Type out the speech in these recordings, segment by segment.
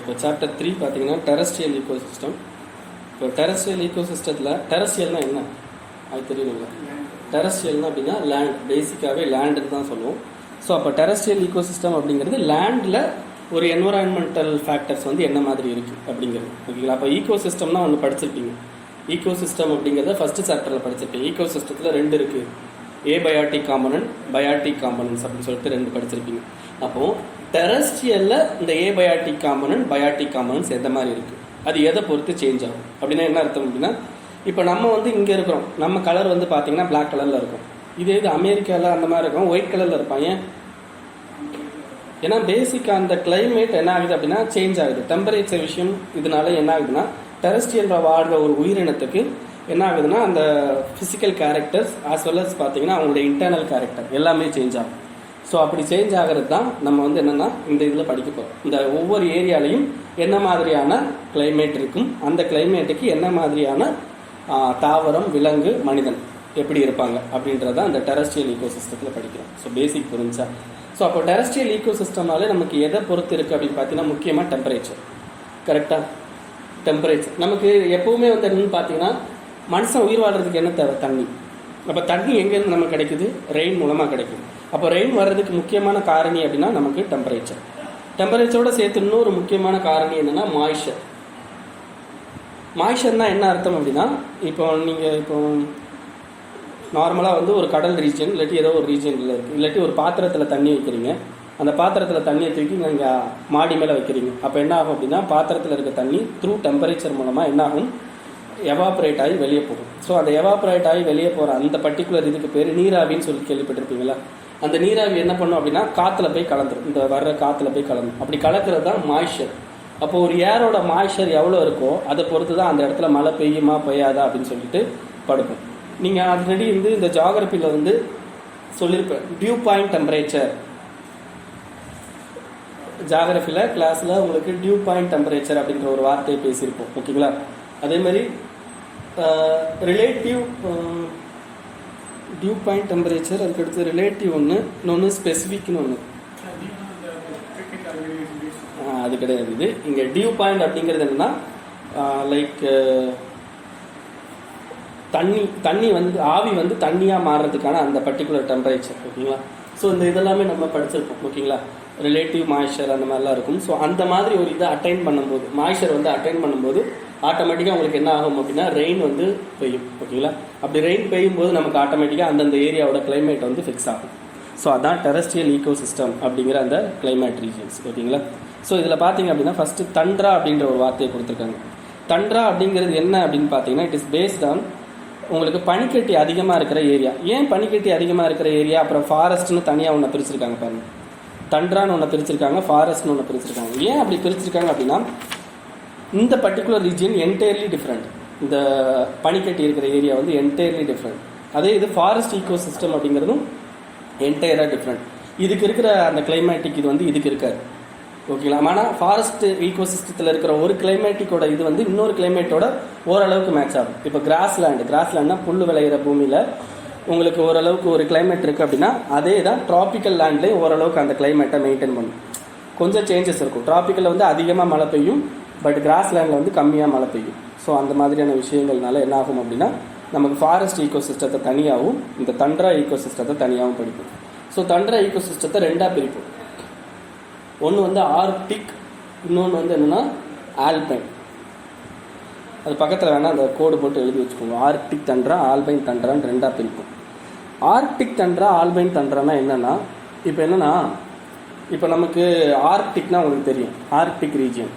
இப்போ சாப்டர் 3 பார்த்தீங்கன்னா terrestrial ecosystem. இப்போ டெரஸ்ட்ரியல் ஈகோசிஸ்டத்தில் டெரஸ்ட்ரியல்னா என்ன அது தெரியணுங்களா? டெரஸ்ட்ரியல்னா அப்படின்னா லேண்ட், பேசிக்காகவே லேண்டுன்னு தான் சொல்லுவோம். ஸோ அப்போ டெரஸ்ட்ரியல் ஈகோசிஸ்டம் அப்படிங்கிறது லேண்டில் ஒரு என்வரான்மெண்டல் ஃபேக்டர்ஸ் வந்து என்ன மாதிரி இருக்குது அப்படிங்கிறது. ஓகேங்களா? அப்போ ஈகோசிஸ்டம்னா ஒன்று படிச்சிருப்பீங்க. ஈகோசிஸ்டம் அப்படிங்கிறத ஃபஸ்ட்டு சாப்டரில் படிச்சிருப்பீங்க. ஈகோசிஸ்டத்தில் 2 இருக்குது, ஏபயாட்டிக் காம்பனன்ட், பயாட்டிக் காம்பனன்ட்ஸ் அப்படின்னு சொல்லிட்டு 2 படிச்சிருப்பீங்க. அப்போது டெரஸ்ட்ரியலில் இந்த ஏபயாட்டிக் காம்பனன்ட், பயாட்டிக் காம்பனன்ட்ஸ் எந்த மாதிரி இருக்குது, அது எதை பொறுத்து சேஞ்ச் ஆகும் அப்படின்னா என்ன அர்த்தம் அப்படின்னா, இப்போ நம்ம வந்து இங்கே இருக்கிறோம், நம்ம கலர் வந்து பார்த்தீங்கன்னா பிளாக் கலரில் இருக்கும். இதே இது அமெரிக்காவில் அந்த மாதிரி இருக்கும், ஒயிட் கலரில் இருப்பாங்க. ஏன்னா பேசிக்காக அந்த கிளைமேட் என்ன ஆகுது அப்படின்னா சேஞ்ச் ஆகுது. டெம்பரேச்சர் விஷயம் இதனால என்ன ஆகுதுன்னா, டெரஸ்ட்ரியலில் வாழ்கிற ஒரு உயிரினத்துக்கு என்ன ஆகுதுன்னா அந்த physical characters as well as பார்த்தீங்கன்னா அவங்களுடைய இன்டர்னல் கேரக்டர் எல்லாமே சேஞ்ச் ஆகும். ஸோ அப்படி சேஞ்ச் ஆகிறது தான் நம்ம வந்து என்னென்னா இந்த இதில் படிக்க போகிறோம். இந்த ஒவ்வொரு ஏரியாலையும் என்ன மாதிரியான கிளைமேட் இருக்கும், அந்த கிளைமேட்டுக்கு என்ன மாதிரியான தாவரம், விலங்கு, மனிதன் எப்படி இருப்பாங்க அப்படின்றத அந்த டெரஸ்ட்ரியல் ஈகோசிஸ்டத்தில் படிக்கிறோம். ஸோ பேசிக் புரிஞ்சா. ஸோ அப்போ டெரஸ்ட்ரியல் ஈகோசிஸ்டம்னாலே நமக்கு எதை பொறுத்து இருக்குது அப்படின்னு பார்த்தீங்கன்னா முக்கியமாக டெம்பரேச்சர். கரெக்டாக? டெம்பரேச்சர் நமக்கு எப்போவுமே வந்து என்னன்னு பார்த்தீங்கன்னா, மனுஷன் உயிர் வாழ்கிறதுக்கு என்ன தேவை? தண்ணி. அப்போ தண்ணி எங்கேருந்து நமக்கு கிடைக்குது? ரெயின் மூலமாக கிடைக்குது. அப்போ ரெயின் வர்றதுக்கு முக்கியமான காரணி அப்படின்னா நமக்கு டெம்பரேச்சர். டெம்பரேச்சரோட சேர்த்து இன்னொரு முக்கியமான காரணி என்னென்னா மாய்ச்சர். மாய்ச்சர்னா என்ன அர்த்தம் அப்படின்னா, இப்போ நீங்கள் இப்போ நார்மலாக வந்து ஒரு கடல் ரீஜன் இல்லாட்டி ஏதோ ஒரு ரீஜனில் இருக்குது, இல்லாட்டி ஒரு பாத்திரத்தில் தண்ணி வைக்கிறீங்க, அந்த பாத்திரத்தில் தண்ணியை தூக்கி நீங்கள் மாடி மேலே வைக்கிறீங்க. அப்போ என்ன ஆகும் அப்படின்னா, பாத்திரத்தில் இருக்க தண்ணி த்ரூ டெம்பரேச்சர் மூலமாக என்ன ஆகும்? எவாப்ரேட் ஆகி வெளியே போகும். ஸோ அந்த எவாப்ரேட் ஆகி வெளியே போகிற அந்த பர்டிகுலர் இதுக்கு பேர் நீராவின்னு சொல்லி கேள்விப்பட்டிருப்பீங்களா? அந்த நீராவி என்ன பண்ணும் அப்படின்னா காற்றுல போய் கலந்துரும், இந்த வர்ற காற்றுல போய் கலந்துரும். அப்படி கலக்கிறது தான் மாய்ச்சர். அப்போ ஒரு ஏரோட மாய்ச்சர் எவ்வளோ இருக்கோ அதை பொறுத்து தான் அந்த இடத்துல மழை பெய்யுமா பெய்யாதா அப்படின்னு சொல்லிட்டு படுக்கும். நீங்கள் ஆல்ரெடி வந்து இந்த ஜியாகிரபியில் வந்து சொல்லியிருப்பேன், டியூ பாயிண்ட் டெம்பரேச்சர். ஜியாகிரபியில் கிளாஸில் உங்களுக்கு டியூ பாயிண்ட் டெம்பரேச்சர் அப்படின்ற ஒரு வார்த்தையை பேசியிருப்போம். ஓகேங்களா? அதே மாதிரி ரிலேட்டிவ் டியூ பாயிண்ட் டெம்பரேச்சர், அதுக்கடுத்து ரிலேட்டிவ் ஒன்று, இன்னொன்று ஸ்பெசிஃபிக்னு ஒன்று. அது கிடையாது. இது இங்கே டியூ பாயிண்ட் அப்படிங்கிறது என்னன்னா, லைக் தண்ணி வந்து ஆவி வந்து தண்ணியாக மாறுறதுக்கான அந்த பர்டிகுலர் டெம்பரேச்சர். ஓகேங்களா? ஸோ இந்த இதெல்லாமே நம்ம படிச்சிருக்கோம். ஓகேங்களா? ரிலேட்டிவ் மாய்ச்சர் அந்த மாதிரிலாம் இருக்கும். ஸோ அந்த மாதிரி ஒரு இதை அட்டைன் பண்ணும்போது, மாய்ச்சர் வந்து அட்டைன் பண்ணும்போது ஆட்டோமேட்டிக்காக உங்களுக்கு என்ன ஆகும் அப்படின்னா ரெயின் வந்து பெய்யும். ஓகேங்களா? அப்படி ரெயின் பெய்யும் போது நமக்கு ஆட்டோமேட்டிக்காக அந்தந்த ஏரியாவோட கிளைமேட் வந்து ஃபிக்ஸ் ஆகும். ஸோ அதான் டெரஸ்ட்ரியல் ஈகோசிஸ்டம் அப்படிங்கிற அந்த கிளைமேட் ரீஜன்ஸ். ஓகேங்களா? ஸோ இதில் பார்த்தீங்க அப்படின்னா ஃபஸ்ட்டு தண்ட்ரா அப்படின்ற ஒரு வார்த்தையை கொடுத்துருக்காங்க. தண்ட்ரா அப்படிங்கிறது என்ன அப்படின்னு பார்த்தீங்கன்னா, இட் இஸ் பேஸ்ட் ஆன் உங்களுக்கு பனிக்கட்டி அதிகமாக இருக்கிற ஏரியா. ஏன் பனிக்கட்டி அதிகமாக இருக்கிற ஏரியா, அப்புறம் ஃபாரஸ்ட்னு தனியாக ஒன்று பிரிச்சிருக்காங்க பாருங்கள். தண்ட்ரான்னு ஒன்று பிரிச்சிருக்காங்க, ஃபாரஸ்ட்னு ஒன்று பிரிச்சிருக்காங்க. ஏன் அப்படி பிரிச்சிருக்காங்க அப்படின்னா, இந்த பர்டிகுலர் ரீஜியன் என்டையர்லி டிஃப்ரெண்ட். இந்த பனிக்கட்டி இருக்கிற ஏரியா வந்து என்டையர்லி டிஃப்ரெண்ட். அதே இது ஃபாரஸ்ட் ஈகோசிஸ்டம் அப்படிங்கிறதும் என்டையராக டிஃப்ரெண்ட். இதுக்கு இருக்கிற அந்த கிளைமேட்டிக் இது வந்து இதுக்கு இருக்காது. ஓகேங்களா? ஆனால் ஃபாரஸ்ட் ஈகோசிஸ்டத்தில் இருக்கிற ஒரு கிளைமேட்டிக்கோட இது வந்து இன்னொரு கிளைமேட்டோட ஓரளவுக்கு மேட்ச் ஆகும். இப்போ கிராஸ்லேண்ட்னா புல் விளையிற பூமியில் உங்களுக்கு ஓரளவுக்கு ஒரு கிளைமேட் இருக்குது அப்படின்னா, அதே தான் ட்ராபிக்கல் லேண்ட்லேயும் ஓரளவுக்கு அந்த கிளைமேட்டை மெயின்டைன் பண்ணும். கொஞ்சம் சேஞ்சஸ் இருக்கும். ட்ராபிக்கலில் வந்து அதிகமாக மழை பெய்யும், பட் கிராஸ்லேண்டில் வந்து கம்மியாக மழை பெய்யும். ஸோ அந்த மாதிரியான விஷயங்கள்னால என்ன ஆகும் அப்படின்னா, நமக்கு ஃபாரஸ்ட் ஈகோசிஸ்டத்தை தனியாகவும் இந்த தண்ட்ரா ஈகோசிஸ்டத்தை தனியாகவும் படிப்போம். ஸோ தண்ட்ரா ஈகோசிஸ்டத்தை 2ஆக பிரிப்போம். ஒன்று வந்து ஆர்க்டிக், இன்னொன்று வந்து என்னென்னா ஆல்பைன். அது பக்கத்தில் வேணால் அந்த கோடு போட்டு எழுதி வச்சுக்கோங்க. ஆர்க்டிக் தண்ட்ரா, ஆல்பைன் தண்ட்ரான்னு 2ஆக பிரிப்போம். ஆர்க்டிக் தண்ட்ரா, ஆல்பைன் தண்ட்ரானா என்னென்னா, இப்போ நமக்கு ஆர்க்டிக்னா உங்களுக்கு தெரியும், ஆர்க்டிக் ரீஜியன்.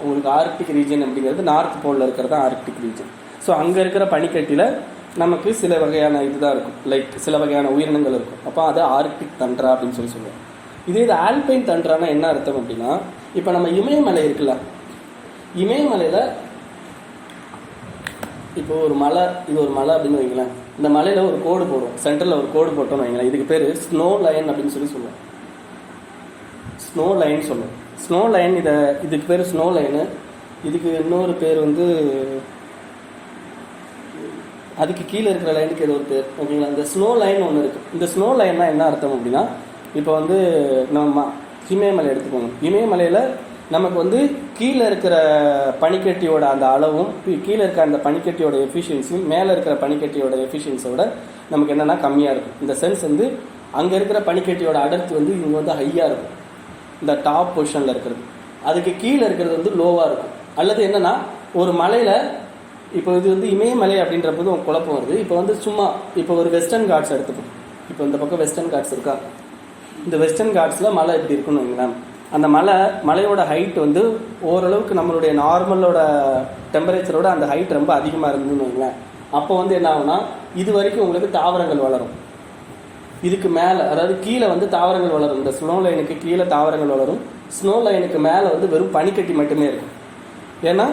உங்களுக்கு ஆர்க்டிக் ரீஜியன் அப்படிங்கிறது நார்த் போலில் இருக்கிறது தான் ஆர்க்டிக் ரீஜியன். ஸோ அங்கே இருக்கிற பனிக்கட்டியில் நமக்கு சில வகையான இதுதான் இருக்கும், லைக் சில வகையான உயிரினங்கள் இருக்கும். அப்போ அது ஆர்க்டிக் தண்ட்ரா அப்படின்னு சொல்லுவோம். இதே இது ஆல்பைன் தண்ட்ரானா என்ன அர்த்தம் அப்படின்னா, இப்போ நம்ம இமயமலை இருக்குல்ல, இமயமலையில் இப்போ ஒரு மலை, இது ஒரு மலை அப்படின்னு வைங்களேன். இந்த மலையில் ஒரு கோடு போடும், சென்டரில் ஒரு கோடு போட்டோம்னு வைங்களேன். இதுக்கு பேர் ஸ்னோ லைன் அப்படின்னு சொல்லுவோம். ஸ்னோ லைன் சொல்லுவோம். ஸ்னோ லைன், இதுக்கு பேர் ஸ்னோ லைனு. இதுக்கு இன்னொரு பேர் வந்து, அதுக்கு கீழே இருக்கிற லைனுக்கு ஏதோ ஒரு பேர். ஓகேங்களா? இந்த ஸ்னோ லைன் ஒன்று இருக்குது. இந்த ஸ்னோ லைன்னா என்ன அர்த்தம் அப்படின்னா, இப்போ வந்து நம்ம இமயமலை எடுத்துக்கோங்க. இமயமலையில் நமக்கு வந்து கீழே இருக்கிற பனிக்கட்டியோட அந்த அளவும் கீழே இருக்கிற அந்த பனிக்கட்டியோட எஃபிஷியன்சியும் மேலே இருக்கிற பனிக்கட்டியோட எஃபிஷியன்ஸோட நமக்கு என்னென்னா கம்மியாக இருக்கும். இந்த சென்ஸ் வந்து அங்கே இருக்கிற பனிக்கட்டியோட அடர்த்தி வந்து இங்கே வந்து ஹையாக இருக்கும், இந்த டாப் பொசிஷனில் இருக்கிறது. அதுக்கு கீழே இருக்கிறது வந்து லோவாக இருக்கும். அல்லது என்னென்னா ஒரு மலையில் இப்போ இது வந்து இமயமலை அப்படின்ற போது உங்களுக்கு குழப்பம் வருது. இப்போ வந்து சும்மா இப்போ ஒரு வெஸ்டர்ன் காட்ஸ் எடுத்துப்போம். இப்போ இந்த பக்கம் வெஸ்டர்ன் காட்ஸ் இருக்கா, இந்த வெஸ்டர்ன் காட்ஸில் மலை எப்படி இருக்குன்னு வைங்களேன். அந்த மலையோட ஹைட் வந்து ஓரளவுக்கு நம்மளுடைய நார்மலோட டெம்பரேச்சரோட அந்த ஹைட் ரொம்ப அதிகமாக இருந்ததுன்னு வைங்களேன். அப்போ வந்து என்ன ஆகுனா இது வரைக்கும் உங்களுக்கு தாவரங்கள் வளரும். இதுக்கு மேலே அதாவது கீழே வந்து தாவரங்கள் வளரும். இந்த ஸ்னோ லைனுக்கு கீழே தாவரங்கள் வளரும். ஸ்னோ லைனுக்கு மேலே வந்து வெறும் பனிக்கட்டி மட்டுமே இருக்கும். ஏன்னா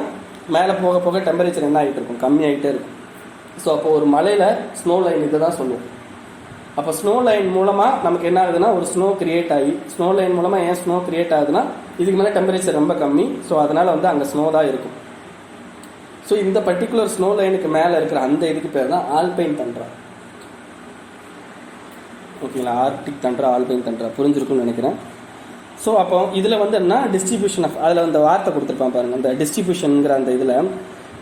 மேலே போக போக டெம்பரேச்சர் என்ன ஆகிட்டு இருக்கும், கம்மியாகிட்டே இருக்கும். ஸோ அப்போ ஒரு மலையில் ஸ்னோ லைன் இதை தான் சொல்லுவோம். அப்போ ஸ்னோ லைன் மூலமாக நமக்கு என்ன ஆகுதுன்னா ஒரு ஸ்னோ கிரியேட் ஆகி, ஸ்னோ லைன் மூலமாக ஏன் ஸ்னோ கிரியேட் ஆகுதுன்னா இதுக்கு மேலே டெம்பரேச்சர் ரொம்ப கம்மி. ஸோ அதனால் வந்து அங்கே ஸ்னோ தான் இருக்கும். ஸோ இந்த பர்டிகுலர் ஸ்னோ லைனுக்கு மேலே இருக்கிற அந்த இதுக்கு பேர் தான் ஆல்பைன் தண்ட்ரா. ஓகேங்களா, ஆர்க்டிக் தண்ட்ரா, ஆல்பைன் தண்ட்ரா புரிஞ்சிருக்குன்னு நினைக்கிறேன். ஸோ அப்போ இதில் வந்து என்ன டிஸ்ட்ரிபியூஷன் ஆஃப், அதில் அந்த வார்த்தை கொடுத்துருப்பான் பாருங்கள், அந்த டிஸ்ட்ரிபியூஷனுங்கிற அந்த இதில்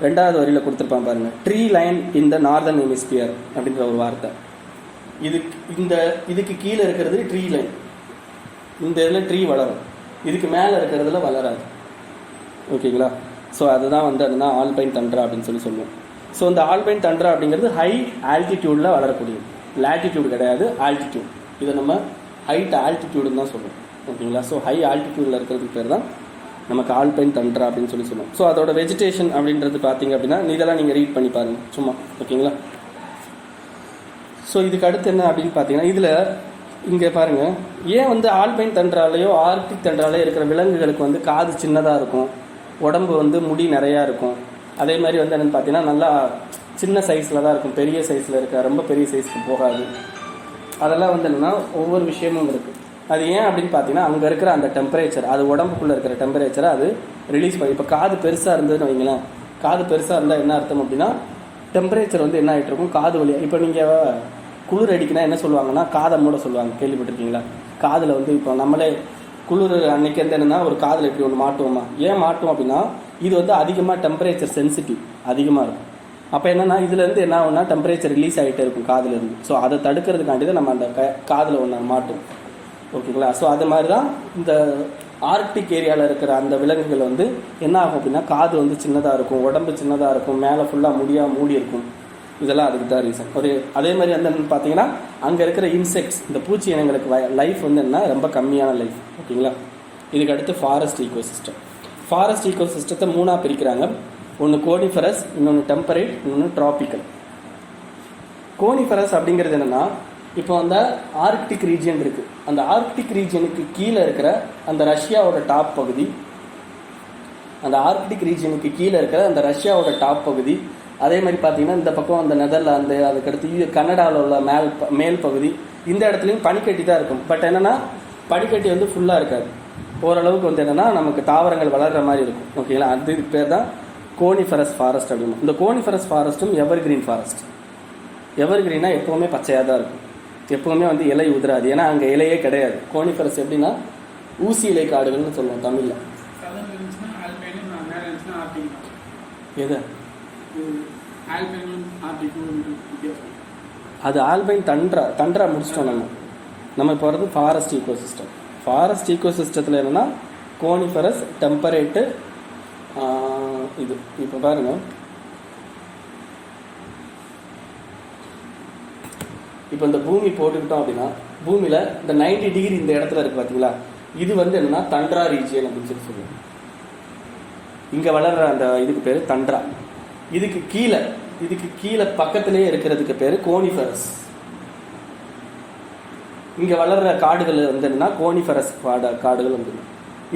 2வது வரியில் கொடுத்துருப்பான் பாருங்கள், ட்ரீ லைன் இன் த நார்தர்ன் ஹெமிஸ்பியர் அப்படின்ற ஒரு வார்த்தை. இதுக்கு கீழே இருக்கிறது ட்ரீ லைன். இந்த இதில் ட்ரீ வளரும், இதுக்கு மேலே இருக்கிறதுல வளராது. ஓகேங்களா, ஸோ அதுதான் வந்து அதுதான் ஆல்பைன் தண்ட்ரா அப்படின்னு சொல்லுவோம். ஸோ இந்த ஆல்பைன் தண்ட்ரா அப்படிங்கிறது ஹை ஆல்டிடியூடில் வளரக்கூடியது, லேட்டிடியூட் கிடையாது, ஆல்டிடியூட். இதை நம்ம ஹைட் ஆல்டிடியூடுன்னு தான் சொல்லுவோம். ஓகேங்களா, ஸோ ஹை ஆல்டிடியூடில் இருக்கிறதுக்கு பேர் தான் நமக்கு ஆல்பைன் தண்ட்ரா அப்படின்னு சொல்லுவோம். ஸோ அதோட வெஜிடேஷன் அப்படின்றது பார்த்தீங்க அப்படின்னா இதெல்லாம் நீங்கள் ரீட் பண்ணி பாருங்கள் சும்மா. ஓகேங்களா, ஸோ இதுக்கு அடுத்து என்ன அப்படின்னு பார்த்தீங்கன்னா இதில் இங்கே பாருங்கள், ஏன் வந்து ஆல்பைன் தண்ட்ராலையோ ஆர்க்டிக் தண்ட்ராலையோ இருக்கிற விலங்குகளுக்கு வந்து காது சின்னதாக இருக்கும், உடம்பு வந்து முடி நிறையா இருக்கும், அதே மாதிரி வந்து என்னென்னு பார்த்தீங்கன்னா நல்லா சின்ன சைஸில் தான் இருக்கும், பெரிய சைஸில் இருக்க ரொம்ப பெரிய சைஸ்க்கு போகாது. அதெல்லாம் வந்து என்னென்னா ஒவ்வொரு விஷயமும் இருக்குது. அது ஏன் அப்படின்னு பார்த்தீங்கன்னா அங்கே இருக்கிற அந்த டெம்பரேச்சர், அது உடம்புக்குள்ளே இருக்கிற டெம்பரேச்சரை அது ரிலீஸ் பண்ணி. இப்போ காது பெருசாக இருந்ததுன்னு வைங்களேன், காது பெருசாக இருந்தால் என்ன அர்த்தம் அப்படின்னா டெம்பரேச்சர் வந்து என்ன ஆகிட்டு இருக்கும், காது வழியாக. இப்போ நீங்கள் குளிர் அடிக்கினா என்ன சொல்லுவாங்கன்னா காதை மூட சொல்லுவாங்க, கேள்விப்பட்டிருக்கீங்களா? காதில் வந்து இப்போ நம்மளே குளிர் அன்னைக்கு வந்து என்னென்னா ஒரு காதில் இப்படி ஒன்று மாட்டுவோமா, ஏன் மாட்டுவோம் அப்படின்னா இது வந்து அதிகமாக டெம்பரேச்சர் சென்சிட்டிவ் அதிகமாக இருக்கும். அப்போ என்னென்னா இதுலேருந்து என்ன ஆகும்னா டெம்பரேச்சர் ரிலீஸ் ஆகிட்டே இருக்கும் காதுலேருந்து. ஸோ அதை தடுக்கிறதுக்காண்டி தான் நம்ம அந்த காதில் ஒன்று மாட்டோம். ஓகேங்களா, ஸோ அது மாதிரி தான் இந்த ஆர்க்டிக் ஏரியாவில் இருக்கிற அந்த விலங்குகள் வந்து என்ன ஆகும் அப்படின்னா காது வந்து சின்னதாக இருக்கும், உடம்பு சின்னதாக இருக்கும், மேலே ஃபுல்லாக முடியாக மூடி இருக்கும். இதெல்லாம் அதுக்கு தான் ரீசன். அதே மாதிரி வந்து பார்த்தீங்கன்னா அங்கே இருக்கிற இன்செக்ட்ஸ், இந்த பூச்சி இனங்களுக்கு லைஃப் வந்து என்ன ரொம்ப கம்மியான லைஃப். ஓகேங்களா, இதுக்கு அடுத்து ஃபாரஸ்ட் ஈகோசிஸ்டம். ஃபாரஸ்ட் ஈகோசிஸ்டத்தை 3ஆக பிரிக்கிறாங்க. ஒன்று கோனிஃபரஸ், இன்னொன்று டெம்பரேட், இன்னொன்று ட்ராபிக்கல். கோனிஃபரஸ் அப்படிங்கிறது என்னென்னா இப்போ அந்த ஆர்க்டிக் ரீஜியன் இருக்குது, அந்த ஆர்க்டிக் ரீஜியனுக்கு கீழே இருக்கிற அந்த ரஷ்யாவோட டாப் பகுதி, அந்த ஆர்க்டிக் ரீஜியனுக்கு கீழே இருக்கிற அந்த ரஷ்யாவோட டாப் பகுதி, அதே மாதிரி பார்த்தீங்கன்னா இந்த பக்கம் அந்த நெதர்லாந்து, அதுக்கடுத்து கனடாவில் உள்ள மேல் பகுதி, இந்த இடத்துலையும் பனிக்கட்டி தான் இருக்கும். பட் என்னென்னா பனிக்கட்டி வந்து ஃபுல்லாக இருக்காது, ஓரளவுக்கு வந்து என்னென்னா நமக்கு தாவரங்கள் வளர்கிற மாதிரி இருக்கும். ஓகேங்களா, அதுக்கு பேர் தான் கோனிஃபரஸ் ஃபாரஸ்ட் அப்படின்னு. இந்த கோனிஃபரஸ் ஃபாரஸ்ட்டும் எவர் கிரீன் ஃபாரஸ்ட். எவர் கிரீனா எப்போவுமே பச்சையாக தான் இருக்கும், எப்போவுமே வந்து இலை உதிராது, ஏன்னா அங்கே இலையே கிடையாது. கோனிஃபரஸ் எப்படின்னா ஊசி இலை காடுகள்னு சொல்லுவோம் தமிழில். எது அது ஆல்பைன் தண்ட்ரா முடிச்சிட்டோம். நம்ம இப்போ வரது ஃபாரஸ்ட் ஈகோசிஸ்டம். ஃபாரஸ்ட் ஈகோசிஸ்டத்தில் என்னென்னா கோனிஃபரஸ், டெம்பரேட்டு, இது இப்போ பாருங்கள், இப்போ இந்த பூமி போட்டுக்கிட்டோம் அப்படின்னா பூமியில் இந்த 90 டிகிரி இந்த இடத்துல இருக்குது பார்த்தீங்களா, இது வந்து என்னென்னா தண்ட்ரா ரீஜியன் அப்படின்னு சொல்லுவோம். இங்கே வளர்கிற அந்த இதுக்கு பேர் தண்ட்ரா. இதுக்கு கீழே பக்கத்திலே இருக்கிறதுக்கு பேர் கோனிஃபரஸ். இங்கே வளர்கிற காடுகள் வந்து என்னன்னா கோனிஃபரஸ் காடுகள் வந்து.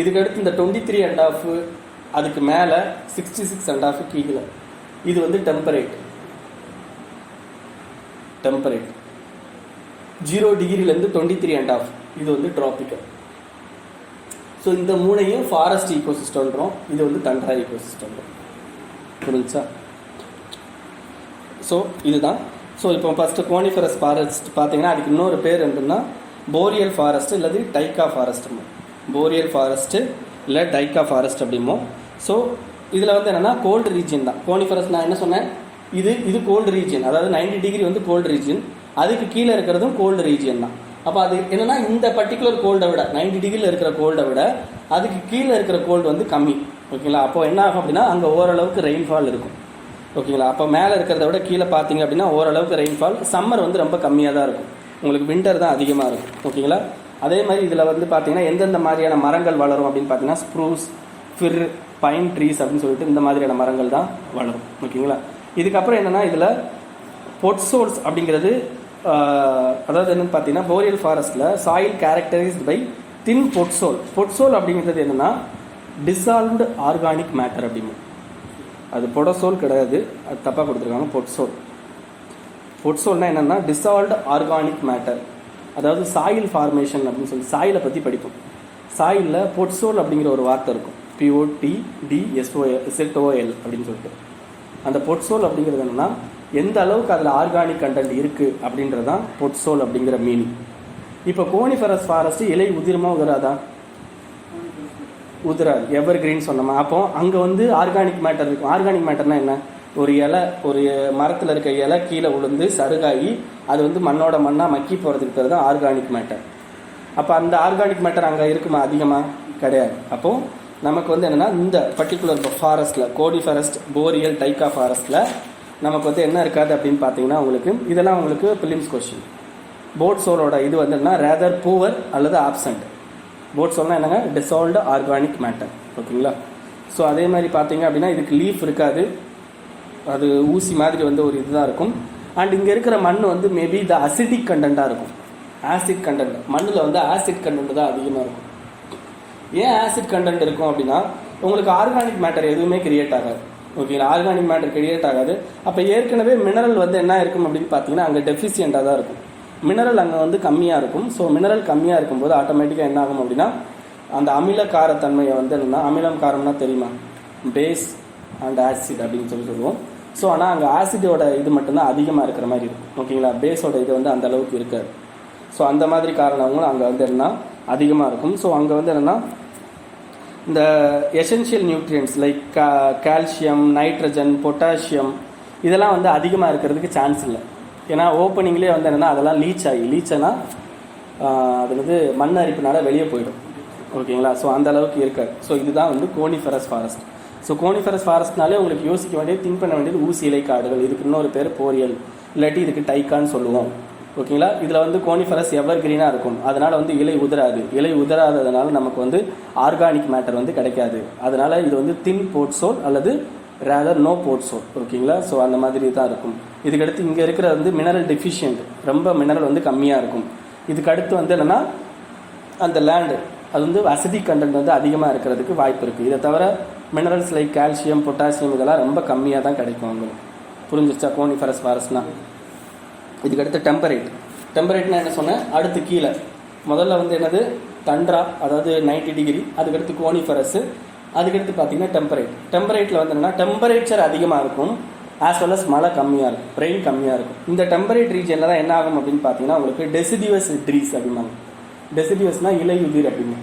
இதுக்கு அடுத்து இந்த 23.5 அதுக்கு மேலே 66.5 கீழே இது வந்து டெம்பரேட். 0 டிகிரிலேருந்து 23.5 இது வந்து ட்ராபிக்கல். ஸோ இந்த 3ஐயும் ஃபாரஸ்ட் ஈகோசிஸ்டம்ன்றோம், இது வந்து தண்ட்ரா ஈகோசிஸ்டம்ன்றோம். புரிஞ்சா? ஸோ இதுதான். ஸோ இப்போ ஃபஸ்ட்டு கோனிஃபரஸ் ஃபாரஸ்ட் பார்த்தீங்கன்னா அதுக்கு இன்னொரு பேர் என்னன்னா போரியல் ஃபாரஸ்ட் இல்லது டைக்கா ஃபாரஸ்ட். போரியல் ஃபாரஸ்ட்டு, இல்லை டைக்கா ஃபாரஸ்ட் அப்படிமோ. ஸோ இதில் வந்து என்னென்னா கோல்டு ரீஜன் தான். கோனிஃபரஸ் நான் என்ன சொன்னேன், இது கோல்டு ரீஜன், அதாவது 90 டிகிரி வந்து கோல்டு ரீஜன், அதுக்கு கீழே இருக்கிறதும் கோல்டு ரீஜன் தான். அப்போ அது என்னென்னா இந்த பர்டிகுலர் கோல்டை விட 90 டிகிரியில் இருக்கிற கோல்டை விட அதுக்கு கீழே இருக்கிற கோல்டு வந்து கம்மி. ஓகேங்களா, அப்போ என்ன ஆகும் அப்படின்னா அங்கே ஓரளவுக்கு ரெயின்ஃபால் இருக்கும். ஓகேங்களா, அப்போ மேலே இருக்கிறத விட கீழே பார்த்தீங்க அப்படின்னா ஓரளவுக்கு ரெயின்ஃபால், சம்மர் வந்து ரொம்ப கம்மியாக தான் இருக்கும், உங்களுக்கு வின்டர் தான் அதிகமாக இருக்கும். ஓகேங்களா, அதே மாதிரி இதில் வந்து பார்த்தீங்கன்னா எந்தெந்த மாதிரியான மரங்கள் வளரும் அப்படின்னு பார்த்தீங்கன்னா ஸ்ப்ரூஸ், ஃபிர், பைன் ட்ரீஸ் அப்படின்னு சொல்லிட்டு இந்த மாதிரியான மரங்கள் தான் வளரும். ஓகேங்களா, இதுக்கப்புறம் என்னென்னா இதில் பொட்சோல்ஸ் அப்படிங்கிறது அதாவது என்னென்னு பார்த்தீங்கன்னா போரியல் ஃபாரஸ்ட்டில் சாயில் கேரக்டரைஸ்ட் பை தின் பொட்சோல். பொட்சோல் அப்படிங்கிறது என்னென்னா டிசால்வ்டு ஆர்கானிக் மேட்டர் அப்படிங்க. அது பொடசோல் கிடையாது, அது தப்பாக கொடுத்துருக்காங்க, பொட்சோல். பொட்சோல்னால் என்னென்னா டிசால்வ்டு ஆர்கானிக் மேட்டர், அதாவது சாயில் ஃபார்மேஷன் அப்படின்னு சொல்லி சாயிலை பற்றி படிப்போம். சாயிலில் பொட்சோல் அப்படிங்கிற ஒரு வார்த்தை இருக்கும், POTDSOL அப்படின்னு சொல்லிட்டு. அந்த பொட்சோல் அப்படிங்கிறது என்னென்னா எந்த அளவுக்கு அதில் ஆர்கானிக் கண்டென்ட் இருக்குது அப்படின்றது தான் பொட்சோல் அப்படிங்கிற மீனிங். இப்போ கோனிஃபரஸ் ஃபாரஸ்ட் இலை உதிரமா உதிராதா? உதிராது, எவர் கிரீன் சொன்னோமா. அப்போ அங்கே வந்து ஆர்கானிக் மேட்டர் இருக்கும். ஆர்கானிக் மேட்டர்னா என்ன, ஒரு இலை, ஒரு மரத்தில் இருக்க இலை கீழே விழுந்து சருகாகி அது வந்து மண்ணோட மண்ணாக மக்கி போகிறதுக்கு பேர் தான் ஆர்கானிக் மேட்டர். அப்போ அந்த ஆர்கானிக் மேட்டர் அங்கே இருக்குமா? அதிகமாக கிடையாது. அப்போது நமக்கு வந்து என்னென்னா இந்த பர்டிகுலர் ஃபாரஸ்ட்டில் கோனிஃபரஸ்ட், போரியல், டைக்கா ஃபாரஸ்ட்டில் நமக்கு வந்து என்ன இருக்காது அப்படின்னு பார்த்தீங்கன்னா உங்களுக்கு இதெல்லாம் உங்களுக்கு பிலிம்ஸ் கொஸ்டின். போட் சோலோட இது வந்து என்ன, ரேதர் பூவர் அல்லது ஆப்சண்ட். போட் சோல்னா என்னங்க, டிசால்வ்டு ஆர்கானிக் மேட்டர். ஓகேங்களா, ஸோ அதே மாதிரி பார்த்தீங்க அப்படின்னா இதுக்கு லீஃப் இருக்காது, அது ஊசி மாதிரி வந்து ஒரு இதுதான் இருக்கும். அண்ட் இங்கே இருக்கிற மண் வந்து மேபி த அசிடிக் கண்டென்ட்டாக இருக்கும், ஆசிட் கண்டென்ட். மண்ணில் வந்து ஆசிட் கண்டென்ட் தான் அதிகமாக இருக்கும். ஏன் ஆசிட் கண்டென்ட் இருக்கும் அப்படின்னா உங்களுக்கு ஆர்கானிக் மேட்டர் எதுவுமே கிரியேட் ஆகாது. ஓகேங்களா, ஆர்கானிக் மேட்டர் கிரியேட் ஆகாது. அப்போ ஏற்கனவே மினரல் வந்து என்ன இருக்கும் அப்படின்னு பார்த்தீங்கன்னா அங்கே டெஃபிஷியண்டாக தான் இருக்கும், மினரல் அங்கே வந்து கம்மியாக இருக்கும். ஸோ மினரல் கம்மியாக இருக்கும்போது ஆட்டோமேட்டிக்காக என்ன ஆகும் அப்படின்னா அந்த அமில காரத்தன்மையை வந்து என்னென்னா, அமிலம் காரம்னா தெரியுமா, பேஸ் அண்ட் ஆசிட் அப்படின்னு சொல்லுவோம். ஸோ ஆனால் அங்கே ஆசிடோட இது மட்டும்தான் அதிகமாக இருக்கிற மாதிரி இருக்கும். ஓகேங்களா, பேஸோட இது வந்து அந்த அளவுக்கு இருக்காது. ஸோ அந்த மாதிரி காரணங்களும் அங்கே வந்து என்னென்னா அதிகமாக இருக்கும். ஸோ அங்கே வந்து என்னென்னா இந்த essential nutrients like calcium, nitrogen, potassium இதெல்லாம் வந்து அதிகமாக இருக்கிறதுக்கு சான்ஸ் இல்லை. ஏன்னா ஓப்பனிங்லேயே வந்து என்னென்னா அதெல்லாம் லீச்னா அது வந்து மண் அரிப்புனால வெளியே போயிடும். ஓகேங்களா, ஸோ அந்த அளவுக்கு இருக்காது. ஸோ இதுதான் வந்து கோனிஃபரஸ் ஃபாரஸ்ட். ஸோ கோனிஃபரஸ் ஃபாரஸ்ட்னாலே உங்களுக்கு யோசிக்க வேண்டியது, திங்க் பண்ண வேண்டியது ஊசி இலை காடுகள். இதுக்கு இன்னொரு பேர் போரியல், இல்லாட்டி இதுக்கு டைக்கான்னு சொல்லுவோம். ஓகேங்களா, இதில் வந்து கோனிஃபரஸ் எவர் கிரீனாக இருக்கும், அதனால் வந்து இலை உதிராது. இலை உதிராததுனால நமக்கு வந்து ஆர்கானிக் மேட்டர் வந்து கிடைக்காது. அதனால் இது வந்து தின் போட்சோல் அல்லது ரேதர் நோ போட்சோல். ஓகேங்களா, ஸோ அந்த மாதிரி தான் இருக்கும். இதுக்கடுத்து இங்கே இருக்கிற வந்து மினரல் டெஃபிஷியன்ட், ரொம்ப மினரல் வந்து கம்மியாக இருக்கும். இதுக்கு அடுத்து வந்து என்னென்னா அந்த லேண்டு அது வந்து அசிடிக் கண்டென்ட் வந்து அதிகமாக இருக்கிறதுக்கு வாய்ப்பு இருக்குது. இதை தவிர மினரல்ஸ் லைக் கால்சியம், பொட்டாசியம் இதெல்லாம் ரொம்ப கம்மியாக தான் கிடைக்கும் உங்களுக்கு. புரிஞ்சிருச்சா கோனிஃபரஸ் ஃபாரஸ்ட்னா. இதுக்கடுத்து டெம்பரேட்னா என்ன சொன்னேன், அடுத்து கீழே முதல்ல வந்து என்னது தண்ட்ரா, அதாவது 90 டிகிரி. அதுக்கடுத்து கோனிஃபரஸ், அதுக்கடுத்து பார்த்தீங்கன்னா டெம்பரேட்டில் வந்து என்னென்னா டெம்பரேச்சர் அதிகமாக இருக்கும், ஆஸ் வெல் அஸ் மழை கம்மியாக இருக்கும், ரெயின் கம்மியாக இருக்கும். இந்த டெம்பரேட் ரீஜனில் தான் என்ன ஆகும் அப்படின்னு பார்த்தீங்கன்னா உங்களுக்கு டெசிடியஸ் ட்ரீஸ் அப்படிம்பாங்க. டெசிடியஸ்னால் இலையுதிர் அப்படின்னு.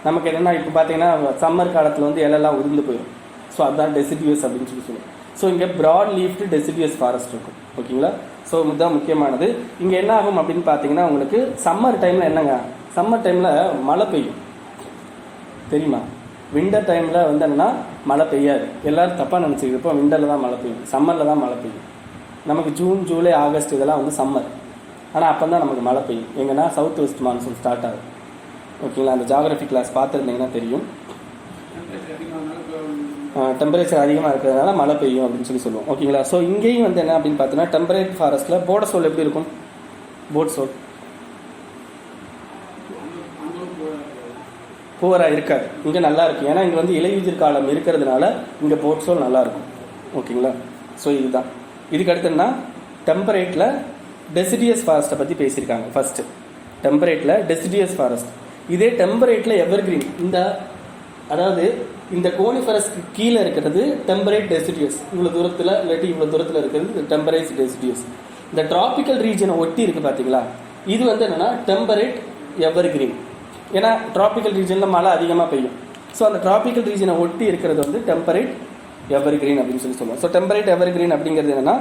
நமக்கு என்னென்னா இப்போ பார்த்தீங்கன்னா சம்மர் காலத்தில் வந்து இலையெல்லாம் உதிர்ந்து போயிடும். ஸோ அதுதான் டெசிடியஸ் அப்படின்னு சொல்லுவோம். ஸோ இங்கே ப்ராட் லீஃப்டு டெசிடியஸ் ஃபாரஸ்ட் இருக்கும். ஓகேங்களா, ஸோ இதுதான் முக்கியமானது. இங்கே என்ன ஆகும் அப்படின்னு பார்த்தீங்கன்னா உங்களுக்கு சம்மர் டைமில் என்னங்க, சம்மர் டைமில் மழை பெய்யும் தெரியுமா. விண்டர் டைமில் வந்து என்னென்னா மழை பெய்யாது. எல்லோரும் தப்பாக நினச்சிக்கிட்டு விண்டரில் தான் மழை பெய்யும், சம்மரில் தான் மழை பெய்யும். நமக்கு ஜூன், ஜூலை, ஆகஸ்ட் இதெல்லாம் வந்து சம்மர். ஆனால் அப்போ தான் நமக்கு மழை பெய்யும். எங்கன்னா சவுத் வெஸ்ட் மான்சூன் ஸ்டார்ட் ஆகும். ஓகேங்களா, அந்த ஜியாகிரபி கிளாஸ் பார்த்துருந்தீங்கன்னா தெரியும். டெம்பரேச்சர் அதிகமாக இருக்கிறதுனால மழை பெய்யும் அப்படின்னு சொல்லுவோம். ஓகேங்களா, ஸோ இங்கேயும் வந்து என்ன அப்படின்னு பார்த்தீங்கன்னா டெம்பரேட் ஃபாரஸ்ட்டில் போடசோல் எப்படி இருக்கும், போட் சோல் புவராக இருக்காது. இங்கே நல்லா இருக்கும், ஏன்னா இங்கே வந்து இலையுதிர் காலம் இருக்கிறதுனால இங்கே போட் சோல் நல்லாயிருக்கும். ஓகேங்களா, ஸோ இதுதான். இதுக்கு அடுத்துன்னா டெம்பரேட்டில் டெசிடியஸ் ஃபாரஸ்ட்டை பற்றி பேசியிருக்காங்க. ஃபஸ்ட்டு டெம்பரேட்டில் டெசிடியஸ் ஃபாரஸ்ட், இதே டெம்பரேட்டில் எவர் கிரீன். அதாவது இந்த கோனிஃபரஸ்க்கு கீழே இருக்கிறது டெம்பரேட் டெசிடியஸ், இவ்வளோ தூரத்தில் இல்லாட்டி இவ்வளோ தூரத்தில் இருக்கிறது டெம்பரேட் டெசிடியஸ். இந்த டிராபிக்கல் ரீஜனை ஒட்டி இருக்குது பார்த்தீங்களா, இது வந்து என்னென்னா டெம்பரேட் எவர் கிரீன். ஏன்னா டிராபிக்கல் ரீஜனில் மழை அதிகமாக பெய்யும், ஸோ அந்த டிராபிக்கல் ரீஜனை ஒட்டி இருக்கிறது வந்து டெம்பரேட் எவர்கிரீன் அப்படின்னு சொல்லுவோம். ஸோ டெம்பரேட் எவர்கிரீன் அப்படிங்கிறது என்னன்னா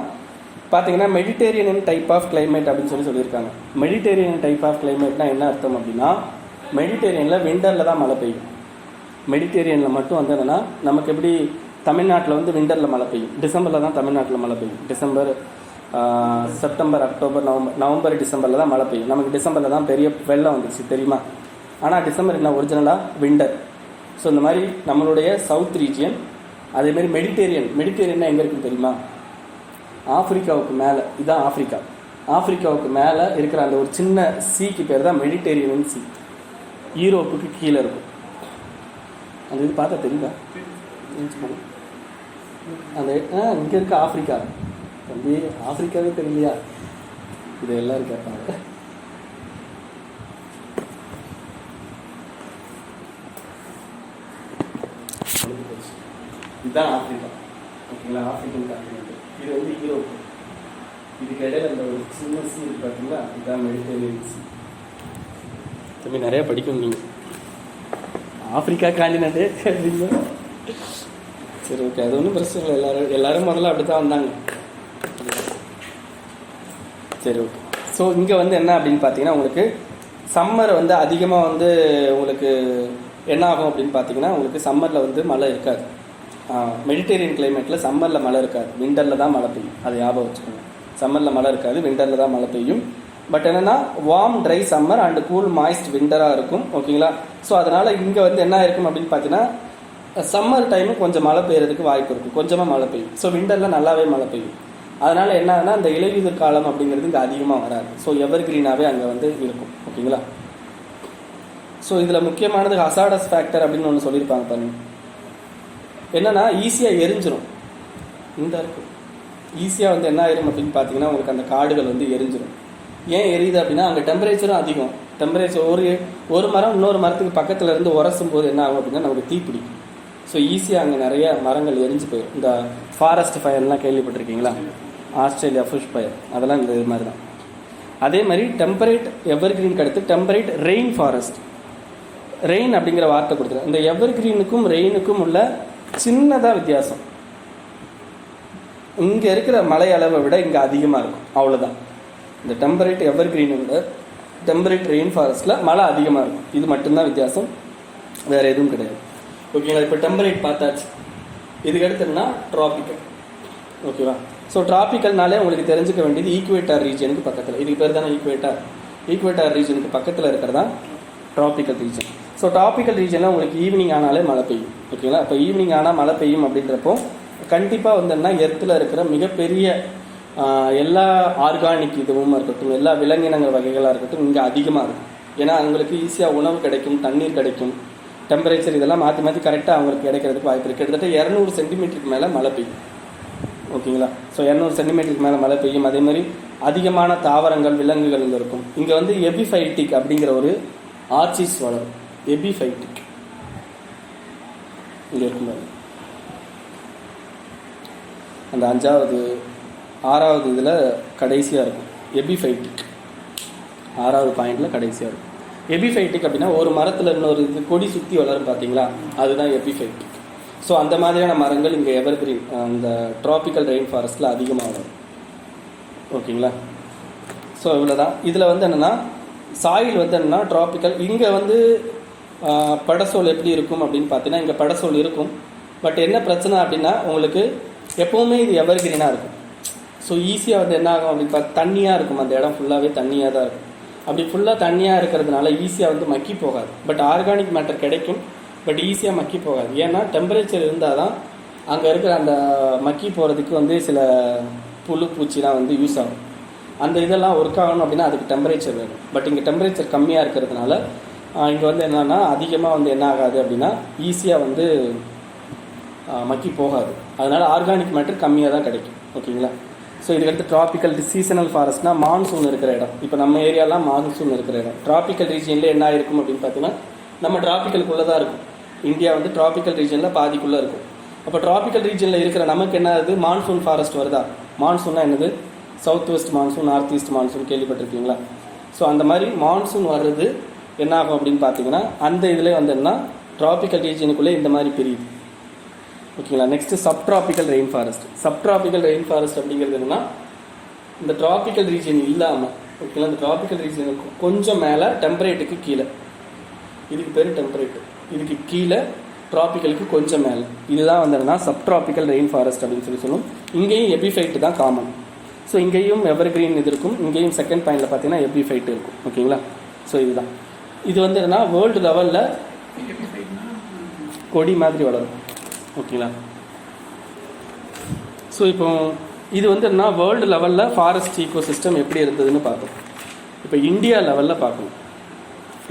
பார்த்தீங்கன்னா மெடிடேரியன் டைப் ஆஃப் கிளைமேட் அப்படின்னு சொல்லியிருக்காங்க. மெடிடேரியன் டைப் ஆஃப் கிளைமேட்னா என்ன அர்த்தம் அப்படின்னா, மெடிடேரியனில் விண்டரில் தான் மழை பெய்யும். மெடிடேரியனில் மட்டும் வந்து என்னென்னா நமக்கு எப்படி தமிழ்நாட்டில் வந்து விண்டரில் மழை பெய்யும், டிசம்பரில் தான் தமிழ்நாட்டில் மழை பெய்யும். டிசம்பர், செப்டம்பர், அக்டோபர், நவம்பர், டிசம்பரில் தான் மழை பெய்யும். நமக்கு டிசம்பரில் தான் பெரிய வெள்ளம் வந்துச்சு தெரியுமா. ஆனால் டிசம்பர் என்ன ஒரிஜினலாக விண்டர். ஸோ இந்த மாதிரி நம்மளுடைய சவுத் ரீஜியன், அதேமாதிரி மெடிடேரியன்னா எங்கே இருக்குன்னு தெரியுமா, ஆப்பிரிக்காவுக்கு மேலே. இதுதான் ஆப்பிரிக்கா. ஆப்பிரிக்காவுக்கு மேலே இருக்கிற அந்த ஒரு சின்ன சீக்கு பேர் தான் மெடிடேரியன் சீ. யூரோப்புக்கு கீழே இருக்கும். அந்த இது பார்த்தா தெரியுதா, அந்த இங்கே இருக்க ஆப்பிரிக்கா வந்து ஆப்பிரிக்காவே தெரியலையா, இது எல்லாரும் கேட்பாங்க. இதுதான் ஆப்பிரிக்கா, ஓகேங்களா, ஆப்பிரிக்கன் கான்டினென்ட். இது வந்து யூரோப். இதுக்கு இடையில அந்த ஒரு சின்ன சீ இருக்கு பார்த்தீங்களா, இதுதான் மெடிடேரியன் சீ. தம்பி நிறைய படிக்கணும் நீங்கள், ஆப்பிரிக்கா கான்டினென்ட் அப்படிங்க. சரி ஓகே, அது ஒன்றும் பிரச்சனை இல்லை. எல்லாரும் முதல்ல அப்படி தான் வந்தாங்க. சரி ஓகே. ஸோ இங்கே வந்து என்ன அப்படின்னு பார்த்தீங்கன்னா, உங்களுக்கு சம்மர் வந்து அதிகமாக வந்து உங்களுக்கு என்ன ஆகும் அப்படின்னு பார்த்தீங்கன்னா, உங்களுக்கு சம்மரில் வந்து மழை இருக்காது. மெடிடேரியன் கிளைமேட்டில் சம்மரில் மழை இருக்காது, விண்டரில் தான் மழை பெய்யும். அதை ஞாபகம் வச்சுக்கோங்க. சம்மரில் மழை இருக்காது, விண்டரில் தான் மழை பெய்யும். பட் என்னென்னா warm dry summer and cool moist விண்டராக இருக்கும், ஓகேங்களா. ஸோ அதனால் இங்கே வந்து என்ன இருக்கும் அப்படின்னு பார்த்தீங்கன்னா, சம்மர் டைமு கொஞ்சம் மழை பெய்யறதுக்கு வாய்ப்பு இருக்கும், கொஞ்சமாக மழை பெய்யும். ஸோ விண்டரில் நல்லாவே மழை பெய்யும். அதனால் என்னன்னா அந்த இலையுதிர் காலம் அப்படிங்கிறது இங்கே அதிகமாக வராது. ஸோ எவர் கிரீனாகவே அங்கே வந்து இருக்கும், ஓகேங்களா. ஸோ இதில் முக்கியமானது ஹசார்டஸ் ஃபேக்டர் அப்படின்னு ஒன்று சொல்லியிருப்பாங்க பாருங்க. என்னென்னா ஈஸியாக எரிஞ்சிடும். இந்த இருக்கும் ஈஸியாக வந்து என்ன ஆயிரும் அப்படின்னு பார்த்தீங்கன்னா, உங்களுக்கு அந்த காடுகள் வந்து எரிஞ்சிடும். ஏன் எரியுது அப்படின்னா, அங்கே டெம்பரேச்சரும் அதிகம். டெம்பரேச்சர் ஒரு மரம் இன்னொரு மரத்துக்கு பக்கத்தில் இருந்து உரசும் போது என்ன ஆகும் அப்படின்னா நமக்கு தீப்பிடிக்கும். ஸோ ஈஸியாக அங்கே நிறைய மரங்கள் எரிஞ்சு போயிடும். இந்த ஃபாரஸ்ட் ஃபயர்லாம் கேள்விப்பட்டிருக்கீங்களா, ஆஸ்திரேலியா புஷ் ஃபயர், அதெல்லாம் இந்த இது மாதிரி தான். அதே மாதிரி டெம்பரேட் எவர் கிரீனுக்கு அடுத்து டெம்பரேட் ரெயின் ஃபாரஸ்ட். ரெயின் அப்படிங்கிற வார்த்தை கொடுத்துருக்கேன். இந்த எவர் கிரீனுக்கும் ரெயினுக்கும் உள்ள சின்னதாக வித்தியாசம். இங்கே இருக்கிற மழை அளவை விட இங்கே அதிகமாக இருக்கும், அவ்வளோதான். இந்த டெம்பரேட் எவர் கிரீனை விட டெம்பரேட் ரெயின் ஃபாரஸ்ட்டில் மழை அதிகமாக இருக்கும். இது மட்டும்தான் வித்தியாசம், வேறு எதுவும் கிடையாது, ஓகேங்களா. இப்போ டெம்பரேட் பார்த்தாச்சு. இதுக்கு அடுத்துன்னா ட்ராபிக்கல், ஓகேவா. ஸோ ட்ராபிக்கல்னாலே உங்களுக்கு தெரிஞ்சுக்க வேண்டியது ஈக்குவேட்டார் ரீஜனுக்கு பக்கத்தில். இதுக்கு பேர் தானே ஈக்குவேட்டார் ரீஜனுக்கு பக்கத்தில் இருக்கிறதா ட்ராபிக்கல் ரீஜன். ஸோ ட்ராபிக்கல் ரீஜனில் உங்களுக்கு ஈவினிங் ஆனாலே மழை பெய்யும், ஓகேங்களா. இப்போ ஈவினிங் ஆனால் மழை பெய்யும் அப்படின்றப்போ கண்டிப்பாக வந்துன்னா எர்த்தில் இருக்கிற மிகப்பெரிய எல்லா ஆர்கானிக் இதுவும் இருக்கட்டும், எல்லா விலங்கினங்கள் வகைகளாக இருக்கட்டும் இங்கே அதிகமாக இருக்கும். ஏன்னா அவங்களுக்கு ஈஸியாக உணவு கிடைக்கும், தண்ணீர் கிடைக்கும், டெம்பரேச்சர் இதெல்லாம் மாற்றி மாற்றி கரெக்டாக அவங்களுக்கு கிடைக்கிறதுக்கு வாய்ப்பு இருக்குது. கிட்டத்தட்ட 200 சென்டிமீட்டருக்கு மேலே மழை பெய்யும், ஓகேங்களா. ஸோ 200 சென்டிமீட்டருக்கு மேலே மழை பெய்யும். அதே மாதிரி அதிகமான தாவரங்கள் விலங்குகள் இங்கே இருக்கும். இங்கே வந்து எபிஃபைட்டிக் அப்படிங்கிற ஒரு ஆர்ச்சிஸ் வளரும். எபிஃபைட்டிக் இங்கே இருக்கும். அந்த 5வது 6வது இதில் கடைசியாக இருக்கும் எபிஃபைட்டிக். 6வது பாயிண்டில் கடைசியாக இருக்கும் எபிஃபைட்டிக். அப்படின்னா ஒரு மரத்தில் இன்னொரு இது கொடி சுற்றி வளரும் பார்த்தீங்களா, அதுதான் எபிஃபைட்டிக். ஸோ அந்த மாதிரியான மரங்கள் இங்கே எவர் கிரீன் அந்த ட்ராபிக்கல் ரெயின் ஃபாரஸ்ட்டில் அதிகமாக வரும், ஓகேங்களா. ஸோ இவ்வளோதான். இதில் வந்து என்னென்னா சாயில் வந்து என்னென்னா ட்ராபிக்கல். இங்கே வந்து படசோல் எப்படி இருக்கும் அப்படின்னு பார்த்தீங்கன்னா, இங்கே படசோல் இருக்கும். பட் என்ன பிரச்சனை அப்படின்னா, உங்களுக்கு எப்போவுமே இது எவர் கிரீனாக இருக்கும். ஸோ ஈஸியாக வந்து என்ன ஆகும் அப்படின்னு பார்த்தா தண்ணியாக இருக்கும். அந்த இடம் ஃபுல்லாகவே தண்ணியாக தான் இருக்கும். அப்படி ஃபுல்லாக தண்ணியாக இருக்கிறதுனால ஈஸியாக வந்து மக்கி போகாது. பட் ஆர்கானிக் மேட்டர் கிடைக்கும், பட் ஈஸியாக மக்கி போகாது. ஏன்னா டெம்பரேச்சர் இருந்தால் தான் அங்கே இருக்கிற அந்த மக்கி போகிறதுக்கு வந்து சில புழு பூச்சிலாம் வந்து யூஸ் ஆகும். அந்த இதெல்லாம் ஒர்க் ஆகணும் அப்படின்னா அதுக்கு டெம்பரேச்சர் வேணும். பட் இங்கே டெம்பரேச்சர் கம்மியாக இருக்கிறதுனால இங்கே வந்து என்னென்னா அதிகமாக வந்து என்ன ஆகாது அப்படின்னா ஈஸியாக வந்து மக்கி போகாது. அதனால் ஆர்கானிக் மேட்டர் கம்மியாக தான் கிடைக்கும், ஓகேங்களா. ஸோ இதுக்கடுத்து ட்ராபிக்கல் சீசனல் ஃபாரஸ்ட்னா மான்சூன் இருக்கிற இடம். இப்போ நம்ம ஏரியாலாம் மான்சூன் இருக்கிற இடம். ட்ராபிக்கல் ரீஜனில் என்ன இருக்கும் அப்படின்னு பார்த்தீங்கன்னா, நம்ம ட்ராபிக்கலுக்குள்ளே தான் இருக்கும். இந்தியா வந்து ட்ராபிக்கல் ரீஜனில் பாதிக்குள்ளே இருக்கும். அப்போ ட்ராபிக்கல் ரீஜனில் இருக்கிற நமக்கு என்ன ஆகுது, மான்சூன் ஃபாரஸ்ட் வருதா. மான்சூன்னா என்னது, south west monsoon, north east monsoon கேள்விப்பட்டிருக்கீங்களா. ஸோ அந்த மாதிரி மான்சூன் வர்றது என்ன ஆகும் அப்படின்னு பார்த்தீங்கன்னா, அந்த இதில் வந்து என்ன ட்ராபிக்கல் ரீஜனுக்குள்ளே இந்த மாதிரி பிரியுது. ஓகேங்களா. Next subtropical rain forest. Subtropical rain forest அப்படிங்கிறது என்னன்னா, இந்த ட்ராபிக்கல் ரீஜன் இல்லாமல், ஓகேங்களா, இந்த ட்ராபிக்கல் ரீஜனுக்கு கொஞ்சம் மேலே டெம்பரேட்டுக்கு கீழே, இதுக்கு பேர் டெம்பரேட், இதுக்கு கீழே ட்ராபிக்கலுக்கு கொஞ்சம் மேலே, இதுதான் என்னன்னா சப்ட்ராபிக்கல் ரெயின் ஃபாரஸ்ட் அப்படின்னு சொல்லுவோம். இங்கேயும் எபிஃபைட் தான் காமன். ஸோ இங்கேயும் எவர் கிரீன் இது இருக்கும், இங்கேயும் செகண்ட் பாயிண்டில் பார்த்தீங்கன்னா எபிஃபைட் இருக்கும். ஓகேங்களா. ஸோ இதுதான் இது என்னன்னா வேர்ல்டு லெவலில் கொடி மாதிரி வளரும். ஓகேங்களா. ஸோ இப்போ இது என்னன்னா வேர்ல்டு லெவலில் ஃபாரஸ்ட் ஈகோசிஸ்டம் எப்படி இருந்ததுன்னு பார்த்தோம். இப்போ இந்தியா லெவலில் பார்க்கணும்,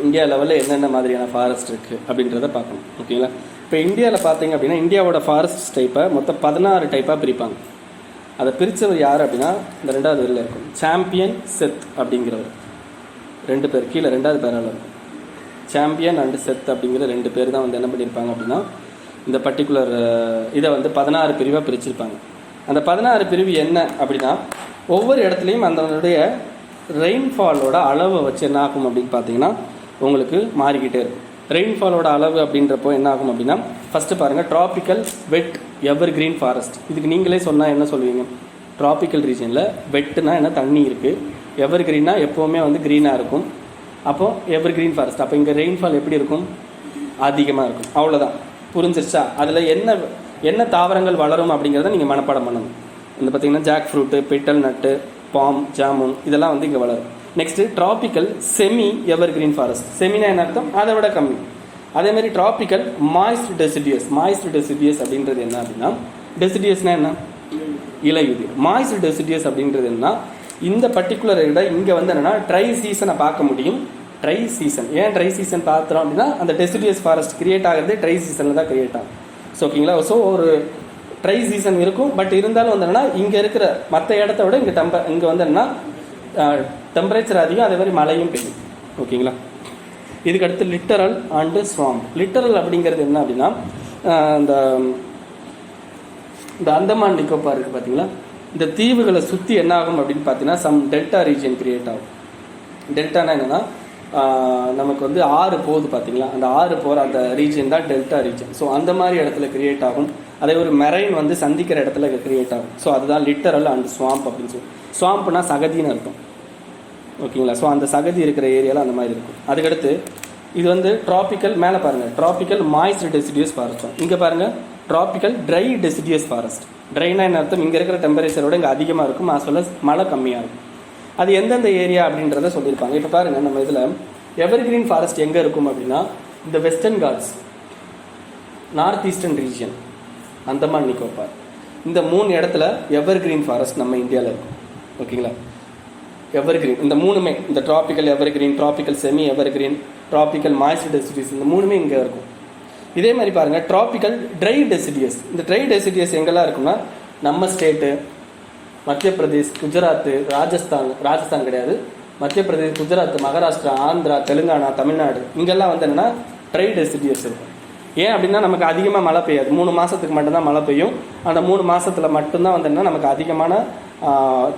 இந்தியா லெவலில் என்னென்ன மாதிரியான ஃபாரஸ்ட் இருக்குது அப்படின்றத பார்க்கணும். ஓகேங்களா. இப்போ இந்தியாவில் பார்த்தீங்க அப்படின்னா இந்தியாவோட ஃபாரஸ்ட் டைப்பை மொத்தம் 16 டைப்பாக பிரிப்பாங்க. அதை பிரித்தவர் யார் அப்படின்னா இந்த 2வது இதில் இருக்கும், சாம்பியன் செத் அப்படிங்கிறவர். 2 பேர் கீழே 2வது பேரால் இருக்கும். சாம்பியன் அண்டு செத் அப்படிங்கிற 2 பேர் தான் என்ன பண்ணியிருப்பாங்க அப்படின்னா இந்த பர்டிகுலர் இதை 16 பிரிவாக பிரிச்சிருப்பாங்க. அந்த 16 பிரிவு என்ன அப்படின்னா ஒவ்வொரு இடத்துலையும் அதனுடைய ரெயின்ஃபாலோட அளவை வச்சு என்ன ஆகும் அப்படின்னு பார்த்தீங்கன்னா உங்களுக்கு மாறிக்கிட்டே இருக்கும். ரெயின்ஃபாலோட அளவு அப்படின்றப்போ என்ன ஆகும் அப்படின்னா ஃபஸ்ட்டு பாருங்கள், ட்ராபிக்கல் வெட் எவர் கிரீன் ஃபாரஸ்ட். இதுக்கு நீங்களே சொன்னால் என்ன சொல்லுவீங்க? ட்ராபிக்கல் ரீஜனில் வெட்டுனா என்ன, தண்ணி இருக்குது, எவர் கிரீனா எப்போவுமே க்ரீனாக இருக்கும். அப்போது எவர் கிரீன் ஃபாரஸ்ட். அப்போ இங்கே ரெயின்ஃபால் எப்படி இருக்கும்? அதிகமாக இருக்கும். அவ்வளோதான், புரிஞ்சிருச்சா? அதில் என்ன தாவரங்கள் வளரும் அப்படிங்கிறத நீங்கள் மனப்பாடம் பண்ணணும். இந்த பார்த்தீங்கன்னா ஜாக் ஃப்ரூட்டு, பிட்டல் நட்டு, பாம், ஜாமுன் இதெல்லாம் இங்கே வளரும். நெக்ஸ்ட்டு ட்ராபிக்கல் செமி எவர் கிரீன் ஃபாரஸ்ட். செமினா என்ன அர்த்தம்? அதை விட கம்மி. அதேமாதிரி tropical moist deciduous. Moist deciduous அப்படின்றது என்ன அப்படின்னா, டெசிடியஸ்னா என்ன? இலையுதிர். மாய்ஸ்ட் டெசிடியஸ் அப்படின்றது என்ன, இந்த பர்டிகுலர் இட இங்கே என்னென்னா ட்ரை சீசனை பார்க்க முடியும். ட்ரை சீசன், ஏன் ட்ரை சீசன் பார்த்துறோம் அப்படின்னா அந்த டெசிடியஸ் ஃபாரஸ்ட் கிரியேட் ஆகிறது ட்ரை சீசனில் தான் கிரியேட் ஆகும். ஸோ ஓகேங்களா. ஸோ ஒரு ட்ரை சீசன் இருக்கும், பட் இருந்தாலும் என்னன்னா இங்கே இருக்கிற மற்ற இடத்த விட இங்கே என்னன்னா டெம்பரேச்சர் அதிகம், அதே மாதிரி மழையும் பெய்யும். ஓகேங்களா. இதுக்கு அடுத்து லிட்டரல் அண்டு ஸ்வாம்ப். லிட்டரல் அப்படிங்கிறது என்ன அப்படின்னா இந்த அந்தமான் நிக்கோபார் இருக்குது பார்த்தீங்களா, இந்த தீவுகளை சுற்றி என்ன ஆகும் அப்படின்னு பார்த்தீங்கன்னா சம் டெல்டா ரீஜன் கிரியேட் ஆகும். டெல்டானா என்னென்னா நமக்கு ஆறு போகுது பார்த்தீங்களா, அந்த ஆறு போகிற அந்த ரீஜன் தான் டெல்டா ரீஜன். ஸோ அந்த மாதிரி இடத்துல கிரியேட் ஆகும். அதே ஒரு மெரைன் சந்திக்கிற இடத்துல கிரியேட் ஆகும். ஸோ அதுதான் லிட்டரல் அண்ட் ஸ்வாம்ப் அப்படின்னு சொல்லி. ஸ்வாம்ப்னா சகதின்னு அர்த்தம். ஓகேங்களா. ஸோ அந்த சகதி இருக்கிற ஏரியாவில் அந்த மாதிரி இருக்கும். அதுக்கடுத்து இது ட்ராபிக்கல், மேலே பாருங்கள் ட்ராபிக்கல் மாய்ஸ்ட் டெசிடியஸ் ஃபாரஸ்ட். இங்கே பாருங்கள் ட்ராபிக்கல் ட்ரை டெசிடியஸ் ஃபாரஸ்ட். ட்ரைனா என்ன அர்த்தம்? இங்கே இருக்கிற டெம்பரேச்சரோட இங்கே அதிகமாக இருக்கும், as well as மழை கம்மியாக இருக்கும். அது எந்தெந்த ஏரியா அப்படின்றத சொல்லியிருப்பாங்க. இப்போ பாருங்கள், நம்ம இதில் எவர் கிரீன் ஃபாரஸ்ட் எங்கே இருக்கும் அப்படின்னா இந்த western ghats, north eastern region, Andaman Nicobar, இந்த 3 இடத்துல எவர் கிரீன் ஃபாரஸ்ட் நம்ம இந்தியாவில் இருக்கும். ஓகேங்களா. எவர் கிரீன் இந்த 3மே, இந்த ட்ராபிக்கல் எவர் கிரீன், ட்ராபிக்கல் செமி எவர் கிரீன், ட்ராபிக்கல் மாய்ஸ்ட் டெசிடியஸ், இந்த 3மே இங்கே இருக்கும். இதே மாதிரி பாருங்கள் ட்ராபிக்கல் ட்ரை டெசிடியஸ். இந்த ட்ரை டெசிடியஸ் எங்கெல்லாம் இருக்குன்னா நம்ம ஸ்டேட்டு, மத்திய பிரதேஷ், குஜராத், ராஜஸ்தான் கிடையாது, மத்திய பிரதேஷ், குஜராத், மகாராஷ்டிரா, ஆந்திரா, தெலுங்கானா, தமிழ்நாடு, இங்கெல்லாம் என்னென்னா ட்ரை டெசிடியஸ் இருக்கும். ஏன் அப்படின்னா நமக்கு அதிகமாக மழை பெய்யாது. 3 மாதத்துக்கு மட்டும்தான் மழை பெய்யும். அந்த 3 மாதத்தில் மட்டும்தான் என்னென்னா நமக்கு அதிகமான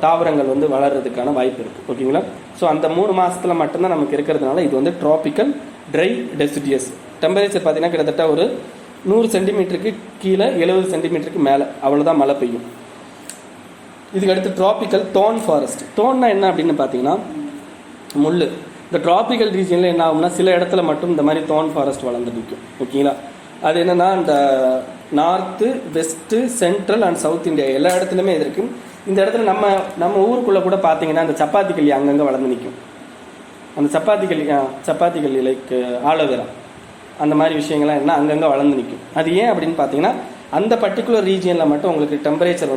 தாவரங்கள் வளர்கிறதுக்கான வாய்ப்பு இருக்குது. ஓகேங்களா. ஸோ அந்த 3 மாதத்தில் மட்டும்தான் நமக்கு இருக்கிறதுனால இது ட்ராபிக்கல் ட்ரை டெசிடியஸ். டெம்பரேச்சர் பார்த்தீங்கன்னா கிட்டத்தட்ட ஒரு 100 சென்டிமீட்டருக்கு கீழே 70 சென்டிமீட்டருக்கு மேலே அவ்வளோதான் மழை பெய்யும். இதுக்கு அடுத்து ட்ராபிக்கல் தோன் ஃபாரஸ்ட். தோன்னா என்ன அப்படின்னு பார்த்தீங்கன்னா முள். இந்த ட்ராபிக்கல் ரீஜனில் என்ன ஆகும்னா சில இடத்துல மட்டும் இந்த மாதிரி தோன் ஃபாரஸ்ட் வளர்ந்து நிற்கும். ஓகேங்களா. அது என்னென்னா இந்த north, west, central and south India எல்லா இடத்துலையுமே இது இருக்குது. இந்த இடத்துல நம்ம ஊருக்குள்ளே கூட பார்த்தீங்கன்னா அந்த சப்பாத்தி கல்லி அங்கங்கே வளர்ந்து நிற்கும். அந்த சப்பாத்தி கல்லி லைக் ஆலோவேரா அந்த மாதிரி விஷயங்கள்லாம் என்ன அங்கங்கே வளர்ந்து நிற்கும். அது ஏன் அப்படின்னு பார்த்தீங்கன்னா அந்த பர்டிகுலர் ரீஜியனில் மட்டும் உங்களுக்கு டெம்பரேச்சர்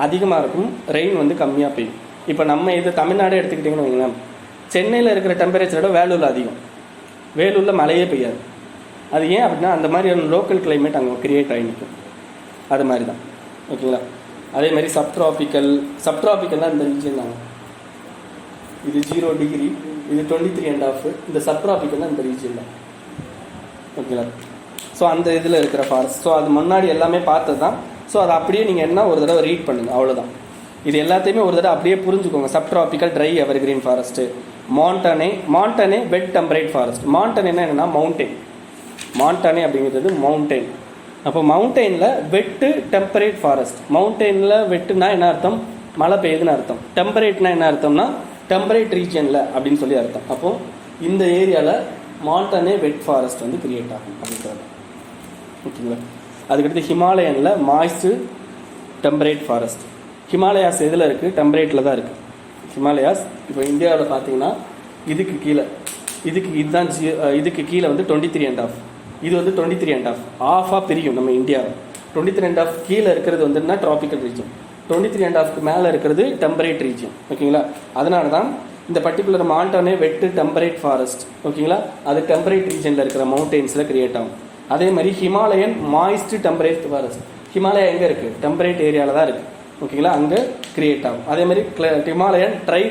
அதிகமாக இருக்கும், ரெயின் கம்மியாக பெய்யும். இப்போ நம்ம இது தமிழ்நாடு எடுத்துக்கிட்டிங்கன்னு வைங்களேன், சென்னையில் இருக்கிற டெம்பரேச்சரோட வேலூரில் அதிகம், வேலூரில் மழையே பெய்யாது. அது ஏன் அப்படின்னா அந்த மாதிரியான லோக்கல் கிளைமேட் அங்கே கிரியேட் ஆகி நிற்கும். அது மாதிரி தான். ஓகேங்களா. அதே மாதிரி சப்ட்ராபிக்கல்லாம் இந்த ரீஜன் தாங்க. இது 0 டிகிரி, இது 23.5. இந்த சப்ட்ராபிக்கல்லாம் இந்த ரீஜன் தான். ஓகேங்களா. ஸோ அந்த இதில் இருக்கிற ஃபாரஸ்ட். ஸோ அது முன்னாடி எல்லாமே பார்த்தது தான். ஸோ அதை அப்படியே நீங்கள் என்ன ஒரு தடவை ரீட் பண்ணுங்கள், அவ்வளோதான். இது எல்லாத்தையுமே ஒரு தடவை அப்படியே புரிஞ்சுக்கோங்க. Subtropical dry evergreen forest, montane wet temperate forest. மாண்டனேன்னா என்னென்னா மவுண்டெயின். மாண்டானே அப்படிங்கிறது மவுண்டெயின். அப்போ மவுண்டெயினில் வெட்டு டெம்பரேட் ஃபாரஸ்ட். மவுண்டெயினில் வெட்டுனா என்ன அர்த்தம்? மழை பெய்யுதுன்னு அர்த்தம். டெம்பரேட்னா என்ன அர்த்தம்னா டெம்பரேட் ரீஜனில் அப்படின்னு சொல்லி அர்த்தம். அப்போது இந்த ஏரியாவில் மாண்டானே வெட் ஃபாரஸ்ட் வந்து கிரியேட் ஆகும் அப்படிங்கிறது. ஓகேங்களா? அதுக்கடுத்து ஹிமாலயனில் மாய்ஸ்டு டெம்பரேட் ஃபாரஸ்ட். ஹிமாலயாஸ் எதில் இருக்குது? டெம்பரேட்டில் தான் இருக்குது ஹிமாலயாஸ். இப்போ இந்தியாவில் பார்த்தீங்கன்னா இதுக்கு கீழே இதுதான் இதுக்கு கீழே வந்து 23.5, இது வந்து 23.5 ஆஃபாக பிரியும் நம்ம இந்தியாவை. 23.5 கீழே இருக்கிறது வந்துன்னா ட்ராபிக்கல் ரீஜன், 23.5க்கு மேலே இருக்கிறது டெம்பரேட் ரீஜன். ஓகேங்களா? அதனால தான் இந்த பர்டிகுலர் மாண்டானே வெட்டு டெம்பரேட் ஃபாரஸ்ட். ஓகேங்களா? அது டெம்பரேட் ரீஜனில் இருக்கிற மவுண்டெயின்ஸில் கிரியேட் ஆகும். அதே மாதிரி ஹிமாலயன் மாய்ஸ்டு டெம்பரேட் ஃபாரஸ்ட். ஹிமாலயா எங்கே இருக்குது? டெம்பரேட் ஏரியாவில் தான் இருக்குது. ஓகேங்களா? அங்கே கிரியேட் ஆகும். அதே மாதிரி ஹிமாலயன் ட்ரை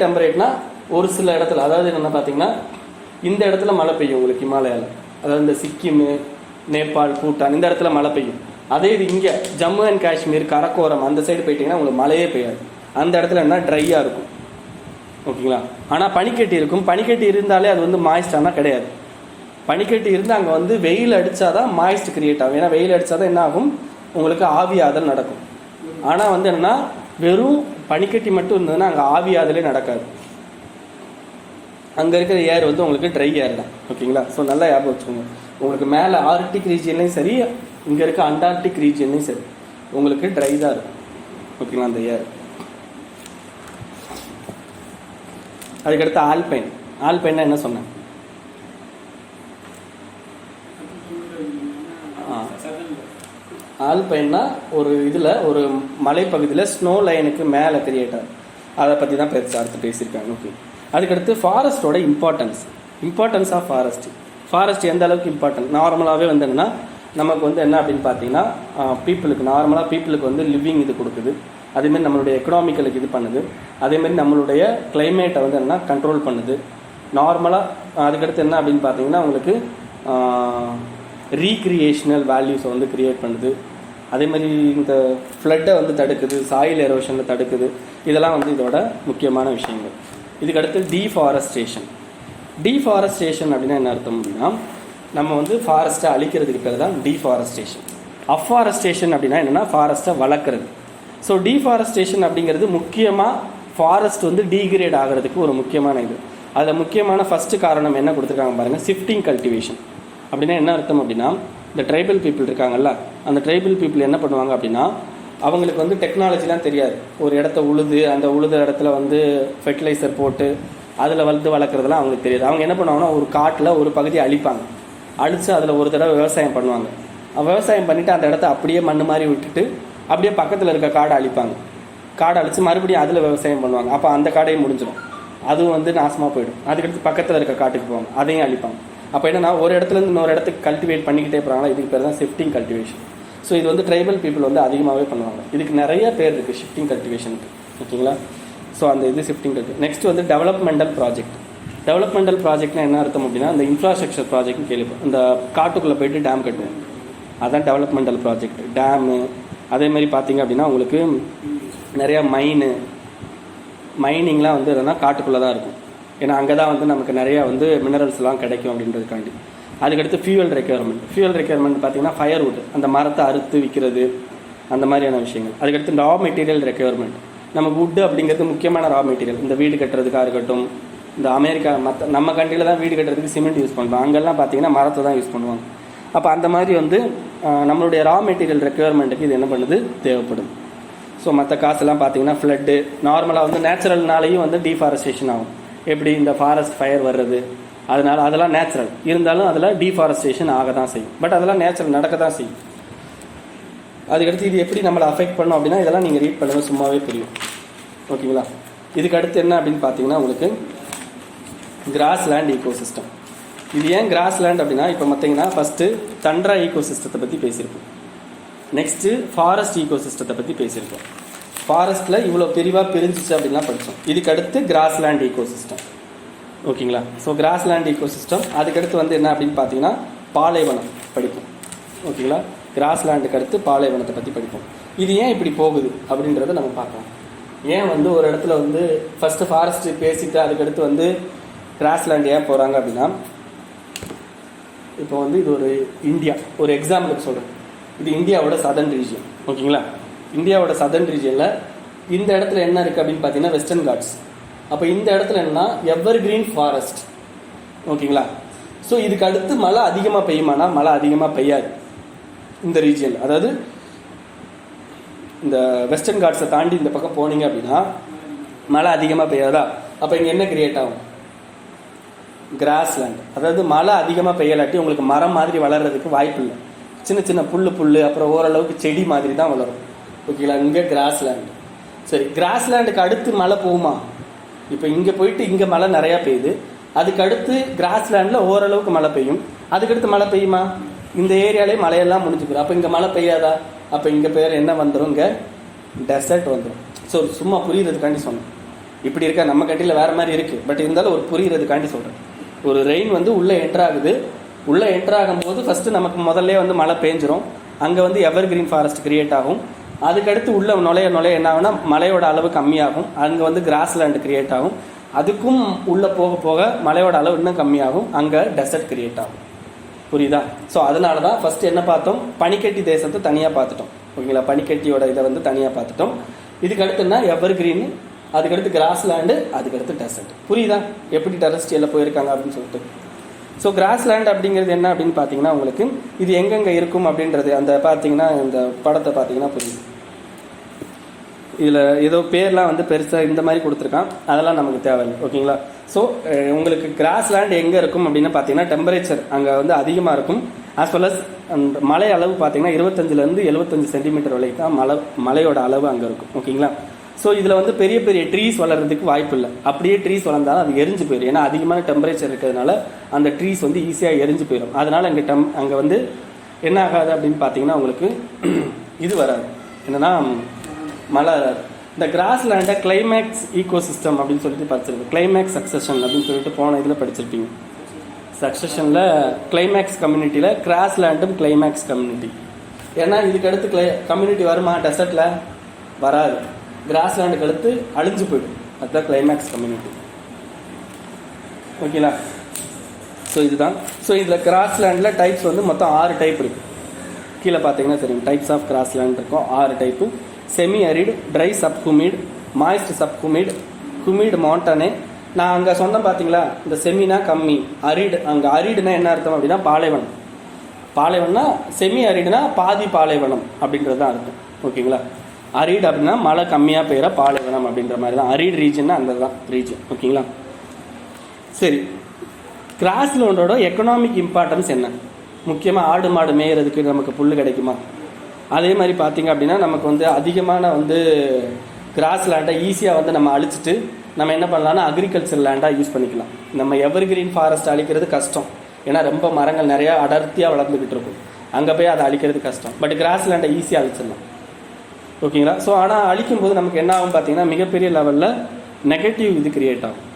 டெம்பரேட்னா ஒரு சில இடத்துல, அதாவது என்ன பார்த்தீங்கன்னா இந்த இடத்துல மழை பெய்யும் உங்களுக்கு ஹிமாலயாவில், அதாவது இந்த சிக்கிம், நேபாள், பூட்டான் இந்த இடத்துல மழை பெய்யும். அதே இது இங்கே ஜம்மு அண்ட் காஷ்மீர் கரக்கோரம் அந்த சைடு போயிட்டீங்கன்னா உங்களுக்கு மழையே பெய்யாது. அந்த இடத்துல என்ன ட்ரையாக இருக்கும். ஓகேங்களா? ஆனால் பனிக்கட்டி இருக்கும். பனிக்கட்டி இருந்தாலே அது வந்து மாய்ஸ்டானா கிடையாது. பனிக்கட்டி இருந்து அங்கே வந்து வெயில் அடித்தாதான் மாய்ஸ்ட் கிரியேட் ஆகும். ஏன்னா வெயில் அடித்தாதான் என்ன ஆகும்? உங்களுக்கு ஆவியாதல் நடக்கும். ஆனால் வந்து என்னென்னா வெறும் பனிக்கட்டி மட்டும் இருந்ததுன்னா அங்கே ஆவியாதலே நடக்காது. அங்கே இருக்கிற ஏர் வந்து உங்களுக்கு ட்ரை ஏர் தான். ஓகேங்களா? ஸோ நல்லா ஞாபகம் வச்சுக்கோங்க. உங்களுக்கு மேலே ஆர்டிக் ரீஜன்லையும் சரி, இங்கே இருக்க அண்டார்டிக் ரீஜன்லையும் சரி உங்களுக்கு ட்ரை தான் இருக்கும். ஓகேங்களா? அந்த ஏர். அதுக்கடுத்து ஆல்பைன்னா என்ன சொன்னேன்? ஆல்பைன்னா ஒரு இதில் ஒரு மலைப்பகுதியில் ஸ்னோ லைனுக்கு மேலே கிரியேட் ஆகும். அதை பற்றி தான் அடுத்து பேசியிருக்காங்க. ஓகே. அதுக்கடுத்து ஃபாரஸ்ட்டோட இம்பார்ட்டன்ஸ் ஆஃப் ஃபாரஸ்ட் எந்த அளவுக்கு இம்பார்ட்டன்ட். நார்மலாகவே வந்து என்னென்னா நமக்கு வந்து என்ன அப்படின்னு பார்த்தீங்கன்னா பீப்புளுக்கு வந்து லிவிங் இது கொடுக்குது. அதேமாதிரி நம்மளுடைய எக்கனாமிக்கலுக்கு இது பண்ணுது. அதேமாதிரி நம்மளுடைய கிளைமேட்டை வந்து என்ன கண்ட்ரோல் பண்ணுது நார்மலாக. அதுக்கடுத்து என்ன அப்படின்னு பார்த்தீங்கன்னா உங்களுக்கு ரீக்ரியேஷனல் வேல்யூஸை வந்து கிரியேட் பண்ணுது. அதே மாதிரி இந்த ஃப்ளட்டை வந்து தடுக்குது, சாயில் எரோஷனை தடுக்குது. இதெல்லாம் வந்து இதோட முக்கியமான விஷயங்கள். இதுக்கடுத்து டீஃபாரஸ்டேஷன் அப்படின்னா என்ன அர்த்தம் அப்படின்னா நம்ம வந்து ஃபாரஸ்ட்டை அழிக்கிறதுக்கு பேர் தான் டீஃபாரஸ்டேஷன். அஃபாரஸ்டேஷன் அப்படின்னா என்னென்னா ஃபாரஸ்ட்டை வளர்க்குறது. ஸோ டீஃபாரஸ்டேஷன் அப்படிங்கிறது முக்கியமாக ஃபாரஸ்ட் வந்து டீக்ரேட் ஆகிறதுக்கு ஒரு முக்கியமான இது. அதில் முக்கியமான ஃபஸ்ட்டு காரணம் என்ன கொடுத்துருக்காங்க பாருங்கள், ஷிஃப்டிங் கல்டிவேஷன். அப்படின்னா என்ன அர்த்தம் அப்படின்னா இந்த ட்ரைபல் பீப்புள் இருக்காங்கல்ல, அந்த ட்ரைபல் பீப்புள் என்ன பண்ணுவாங்க அப்படின்னா அவங்களுக்கு வந்து டெக்னாலஜிலாம் தெரியாது. ஒரு இடத்த அந்த உழுத இடத்துல வந்து ஃபெர்டிலைசர் போட்டு அதில் வளர்க்குறதுலாம் அவங்களுக்கு தெரியாது. அவங்க என்ன பண்ணுவாங்கன்னா ஒரு காட்டில் ஒரு பகுதியை அழித்து அதில் ஒரு தடவை விவசாயம் பண்ணுவாங்க. விவசாயம் பண்ணிவிட்டு அந்த இடத்த அப்படியே மண் மாதிரி விட்டுட்டு அப்படியே பக்கத்தில் இருக்க காடை அழித்து மறுபடியும் அதில் விவசாயம் பண்ணுவாங்க. அப்போ அந்த காடையும் முடிஞ்சிடும், அதுவும் வந்து நாசமாக போயிடும். அதுக்கடுத்து பக்கத்தில் இருக்க காட்டுக்கு போவாங்க, அதையும் அழிப்பாங்க. அப்போ என்னன்னா ஒரு இடத்துலேருந்து இன்னொரு இடத்துக்கு கல்டிவேட் பண்ணிக்கிட்டே போகிறாங்களா, இதுக்கு பேர் தான் ஷிஃப்டிங் கல்டிவேஷன். ஸோ இது வந்து ட்ரைபல் பீப்புள் வந்து அதிகமாகவே பண்ணுவாங்க. இதுக்கு நிறைய பேர் இருக்குது ஷிஃப்டிங் கல்டிவேஷனுக்கு. ஓகேங்களா? ஸோ அந்த இது ஷிஃப்டிங் கல்டிவேஷன். நெக்ஸ்ட் வந்து டெவலப்மெண்டல் ப்ராஜெக்ட்னா என்ன அர்த்தம் அப்படின்னா இந்த இன்ஃப்ராஸ்ட்ரக்சர் ப்ராஜெக்ட்னு கேள்விப்போம். இந்த காட்டுக்குள்ளே போயிட்டு டேம் கட்டுவோம், அதான் டெவலப்மெண்டல் ப்ராஜெக்ட். டேமு அதேமாதிரி பார்த்தீங்க அப்படின்னா உங்களுக்கு நிறையா மைனிங்லாம் வந்து எதுனா காட்டுக்குள்ளே தான் இருக்கும். ஏன்னா அங்கே தான் வந்து நமக்கு நிறையா வந்து மினரல்ஸ்லாம் கிடைக்கும் அப்படின்றதுக்காண்டி. அதுக்கடுத்து ஃபியூவல் ரெக்யர்மெண்ட் பார்த்தீங்கன்னா ஃபயர்வுட், அந்த மரத்தை அறுத்து விற்கிறது, அந்த மாதிரியான விஷயங்கள். அதுக்கடுத்து ரா மெட்டீரியல் ரெக்யர்மெண்ட். நமக்கு வுட்டு அப்படிங்கிறது முக்கியமான ரா மெட்டீரியல். இந்த வீடு கட்டுறதுக்காக இருக்கட்டும், இந்த அமெரிக்கா நம்ம கண்ட்ரியில் தான் வீடு கட்டுறதுக்கு சிமெண்ட் யூஸ் பண்ணுறோம், அங்கெல்லாம் பார்த்தீங்கன்னா மரத்தை தான் யூஸ் பண்ணுவாங்க. அப்போ அந்த மாதிரி வந்து நம்மளுடைய ரா மெட்டீரியல் ரெக்யர்மெண்ட்டுக்கு இது என்ன பண்ணுது, தேவைப்படும். ஸோ மற்ற காசுலாம் பார்த்தீங்கன்னா ஃப்ளட்டு நார்மலாக வந்து நேச்சுரல்னாலேயும் வந்து டீஃபாரஸ்டேஷன் ஆகும். எப்படி இந்த ஃபாரஸ்ட் ஃபயர் வர்றது, அதெல்லாம் நேச்சுரல் இருந்தாலும் அதில் டீஃபாரஸ்டேஷன் ஆக தான் செய்யும். பட் அதெல்லாம் நேச்சுரல் நடக்க தான் செய்யும். அதுக்கடுத்து இது எப்படி நம்மளை அஃபெக்ட் பண்ணோம் அப்படின்னா இதெல்லாம் நீங்கள் ரீட் பண்ணுங்கள், சும்மாவே புரியும். ஓகேங்களா? இதுக்கு அடுத்து என்ன அப்படின்னு பார்த்தீங்கன்னா உங்களுக்கு கிராஸ் லேண்ட் ஈகோசிஸ்டம். இது ஏன் கிராஸ் லேண்ட் அப்படின்னா இப்போ பார்த்தீங்கன்னா ஃபஸ்ட்டு தண்ட்ரா ஈகோசிஸ்டத்தை பற்றி பேசியிருக்கோம். நெக்ஸ்ட்டு ஃபாரஸ்ட் ஈகோசிஸ்டத்தை பற்றி பேசியிருக்கோம். ஃபாரஸ்ட்டில் இவ்வளோ பிரிவாக பிரிஞ்சிச்சு அப்படின்லாம் படித்தோம். இதுக்கு அடுத்து கிராஸ் லேண்ட் ஈகோசிஸ்டம். ஓகேங்களா? So cross land ecosystem. அதுக்கடுத்து வந்து என்ன அப்படின்னு பார்த்தீங்கன்னா பாலைவனம் படிப்போம். ஓகேங்களா? கிராஸ் லேண்டுக்கு அடுத்து பாலைவனத்தை பற்றி படிப்போம். இது ஏன் இப்படி போகுது அப்படின்றத நம்ம பார்க்கலாம். ஏன் வந்து ஒரு இடத்துல வந்து ஃபஸ்ட்டு ஃபாரஸ்ட்டு பேசிட்டு அதுக்கடுத்து வந்து கிராஸ் லேண்ட் ஏன் போகிறாங்க அப்படின்னா இப்போ வந்து இது ஒரு இந்தியா, ஒரு எக்ஸாம்பிளுக்கு சொல்கிறேன். இது இந்தியாவோட சதர்ன் ரீஜியன், ஓகேங்களா? இந்தியாவோட சதர்ன் ரீஜியனில் இந்த இடத்துல என்ன இருக்குது அப்படின்னு பார்த்தீங்கன்னா வெஸ்டர்ன் காட்ஸ். அப்போ இந்த இடத்துல என்னன்னா எவர் கிரீன் ஃபாரஸ்ட், ஓகேங்களா? ஸோ இதுக்கு அடுத்து மழை அதிகமாக பெய்யுமானா மழை அதிகமாக பெய்யாது இந்த ரீஜியன். அதாவது இந்த வெஸ்டர்ன் காட்ஸை தாண்டி இந்த பக்கம் போனீங்க அப்படின்னா மழை அதிகமாக பெய்யாதா? அப்போ இங்கே என்ன கிரியேட் ஆகும்? கிராஸ்லேண்ட். அதாவது மழை அதிகமாக பெய்யலாட்டி உங்களுக்கு மரம் மாதிரி வளர்கிறதுக்கு வாய்ப்பு இல்லை. சின்ன சின்ன புல் அப்புறம் ஓரளவுக்கு செடி மாதிரி தான் வளரும், ஓகேங்களா? இங்கே கிராஸ்லேண்ட். சரி, கிராஸ்லேண்டுக்கு அடுத்து மழை போகுமா? இப்போ இங்கே போயிட்டு இங்கே மழை நிறையா பெய்யுது, அதுக்கு அடுத்து கிராஸ்லேண்டில் ஓரளவுக்கு மழை பெய்யும், அதுக்கடுத்து மழை பெய்யுமா? இந்த ஏரியாலே மழையெல்லாம் முடிஞ்சு போயிடும். அப்போ இங்கே மழை பெய்யாதா? அப்போ இங்கே பேர் என்ன வந்துடும்? இங்கே டெசர்ட் வந்துடும். ஸோ சும்மா புரியுறதுக்காண்டி சொன்னேன். இப்படி இருக்க நம்ம கண்ட்ரியில் வேறு மாதிரி இருக்குது, பட் இருந்தாலும் ஒரு புரியுறதுக்காண்டி சொல்கிறேன். ஒரு ரெயின் வந்து உள்ளே என்ட்ராகுது, உள்ளே என்ட்ராகும்போது ஃபஸ்ட்டு நமக்கு முதல்ல வந்து மழை பெஞ்சிரும், அங்கே வந்து எவர் கிரீன் ஃபாரஸ்ட் கிரியேட் ஆகும். அதுக்கடுத்து உள்ள நுழைய என்ன ஆகுனா மழையோட அளவு கம்மியாகும், அங்கே வந்து கிராஸ்லேண்ட் கிரியேட் ஆகும். அதுக்கும் உள்ளே போக போக மழையோட அளவு இன்னும் கம்மியாகும், அங்கே டெசர்ட் கிரியேட் ஆகும். புரியுதா? ஸோ அதனால தான் ஃபஸ்ட்டு என்ன பார்த்தோம்? பனிக்கட்டி தேசத்தை தனியாக பார்த்துட்டோம், ஓகேங்களா? பனிக்கட்டியோட இதை வந்து தனியாக பார்த்துட்டோம். இதுக்கு அடுத்துன்னா எவர் கிரீன், அதுக்கடுத்து கிராஸ்லேண்டு, அதுக்கடுத்து டெசர்ட். புரியுதா எப்படி டெரஸ்ட்ரியலில் போயிருக்காங்க அப்படின்னு சொல்லிட்டு? ஸோ கிராஸ்லேண்ட் அப்படிங்கிறது என்ன அப்படின்னு பார்த்தீங்கன்னா உங்களுக்கு இது எங்கெங்கே இருக்கும் அப்படின்றது அந்த பார்த்தீங்கன்னா இந்த படத்தை பார்த்தீங்கன்னா புரியுது. இதில் ஏதோ பேர்லாம் வந்து பெருசாக இந்த மாதிரி கொடுத்துருக்கான், அதெல்லாம் நமக்கு தேவையில்லை, ஓகேங்களா? ஸோ உங்களுக்கு கிராஸ்லேண்ட் எங்கே இருக்கும் அப்படின்னு பார்த்தீங்கன்னா டெம்பரேச்சர் அங்கே வந்து அதிகமாக இருக்கும். ஆஸ் வெல் அஸ் அந்த மழை அளவு பார்த்தீங்கன்னா 25 75 சென்டிமீட்டர் வரைக்கும் தான் மழையோட அளவு அங்கே இருக்கும், ஓகேங்களா? ஸோ இதில் வந்து பெரிய பெரிய ட்ரீஸ் வளர்கிறதுக்கு வாய்ப்பு இல்லை. அப்படியே ட்ரீஸ் வளர்ந்தாலும் அது எரிஞ்சு போயிடும், ஏன்னா அதிகமான டெம்பரேச்சர் இருக்கிறதுனால அந்த ட்ரீஸ் வந்து ஈஸியாக எரிஞ்சு போயிடும். அதனால் அங்கே வந்து என்ன ஆகாது அப்படின்னு பார்த்தீங்கன்னா உங்களுக்கு இது வராது, என்னென்னா மழை வராது. இந்த கிராஸ்லேண்டை கிளைமேக்ஸ் ஈகோசிஸ்டம் அப்படின்னு சொல்லிட்டு படிச்சிருக்கோம், கிளைமேக்ஸ் சக்சஷன் அப்படின்னு சொல்லிட்டு போன இதில் படிச்சிருப்பீங்க. சக்சஷனில் கிளைமேக்ஸ் கம்யூனிட்டியில் கிராஸ்லேண்டும் கிளைமேக்ஸ் கம்யூனிட்டி. ஏன்னா இதுக்கு அடுத்து கம்யூனிட்டி வருமா? டெசர்ட்டில் வராது, கிராஸ்லேண்டுக்கு அடுத்து அழிஞ்சு போயிடும், அதுதான் கிளைமேக்ஸ் கம்யூனிட்டி, ஓகேங்களா? ஸோ இதுதான். ஸோ இதில் கிராஸ்லேண்டில் டைப்ஸ் வந்து மொத்தம் 6 டைப் இருக்குது. கீழே பார்த்தீங்கன்னா தெரியும் டைப்ஸ் ஆஃப் கிராஸ்லேண்ட் இருக்கும், 6 type. Semi arid, dry subhumid, moist subhumid, humid montane. நான் அங்கே சொன்னேன் பார்த்தீங்களா, இந்த செமினா கம்மி, அரிட் அங்கே அரிடுனா என்ன அர்த்தம் அப்படின்னா பாலைவனம். பாலைவனம்னா செமி அரிடுனா பாதி பாலைவனம் அப்படின்றது தான் அர்த்தம், ஓகேங்களா? அரிட் அப்படின்னா மழை கம்மியாக பெய்கிற பாலைவனம் அப்படின்ற மாதிரி தான். அரிட் ரீஜன்னா அந்த தான் ரீஜன், ஓகேங்களா? சரி, கிராஸ்லேண்டோட எக்கனாமிக் இம்பார்ட்டன்ஸ் என்ன? முக்கியமாக ஆடு மாடு மேய்கிறதுக்கு நமக்கு புல் கிடைக்குமா? அதே மாதிரி பார்த்தீங்க அப்படின்னா நமக்கு வந்து அதிகமான வந்து கிராஸ்லேண்டை ஈஸியாக வந்து நம்ம அழிச்சிட்டு நம்ம என்ன பண்ணலாம்னா அக்ரிகல்ச்சர் லேண்டாக யூஸ் பண்ணிக்கலாம். நம்ம எவர் கிரீன் ஃபாரஸ்ட் அழிக்கிறது கஷ்டம், ஏன்னா ரொம்ப மரங்கள் நிறையா அடர்த்தியாக வளர்ந்துக்கிட்டு இருக்கும், அங்கே போய் அதை அழிக்கிறது கஷ்டம். பட் கிராஸ்லேண்டை ஈஸியாக அழிச்சிடலாம், ஓகேங்களா? ஸோ ஆனால் அழிக்கும் போது நமக்கு என்ன ஆகும் பார்த்தீங்கன்னா மிகப்பெரிய லெவலில் நெகட்டிவ் இது கிரியேட் ஆகும்.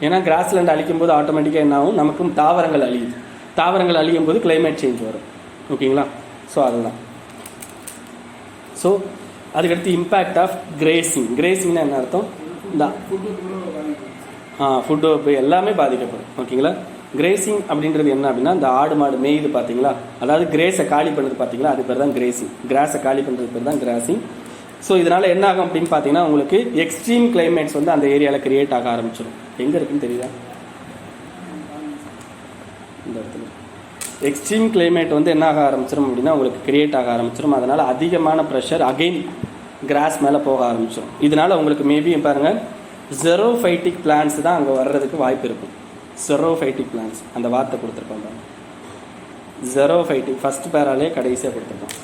ஏன்னா கிராஸ்லேண்ட் அழிக்கும் போது ஆட்டோமேட்டிக்காக என்ன ஆகும், நமக்கும் தாவரங்கள் அழியுது, தாவரங்கள் அழியும் போது கிளைமேட் சேஞ்ச் வரும், ஓகேங்களா? ஸோ அதுதான். ஸோ அதுக்கடுத்து இம்பேக்ட் ஆஃப் கிரேசிங். கிரேசிங்னா என்ன அர்த்தம்? இந்த ஃபுட்டு எல்லாமே பாதிக்கப்படும், ஓகேங்களா? கிரேசிங் அப்படின்றது என்ன அப்படின்னா இந்த ஆடு மாடு மேய்து பார்த்தீங்களா, அதாவது கிரேஸை காலி பண்ணுறது பார்த்தீங்களா, அது பேர் தான் கிரேசிங். கிராஸை காலி பண்ணுறது பேர் தான் கிராசிங். ஸோ இதனால் என்ன ஆகும் அப்படின்னு பார்த்தீங்கன்னா உங்களுக்கு எக்ஸ்ட்ரீம் கிளைமேட்ஸ் வந்து அந்த ஏரியாவில் கிரியேட் ஆக ஆரம்பிச்சிடும். எங்கே இருக்குன்னு தெரியுதா? இந்த இடத்துல எக்ஸ்ட்ரீம் கிளைமேட் வந்து என்ன ஆக ஆரம்பிச்சிடும் அப்படின்னா உங்களுக்கு கிரியேட் ஆக ஆரம்பிச்சிடும். அதனால் அதிகமான ப்ரெஷர் அகெயின் கிராஸ் மேலே போக ஆரம்பிச்சிடும். இதனால் உங்களுக்கு மேபி பாருங்கள் ஜெரோஃபைட்டிக் பிளான்ஸ் தான் அங்கே வர்றதுக்கு வாய்ப்பு இருக்கும். ஜெரோஃபைட்டிக் பிளான்ஸ் அந்த வார்த்தை கொடுத்துருக்கோம் பாருங்க, ஜெரோஃபைட்டிக் ஃபஸ்ட் பேராலே கடைசியாக கொடுத்துருக்கோம்.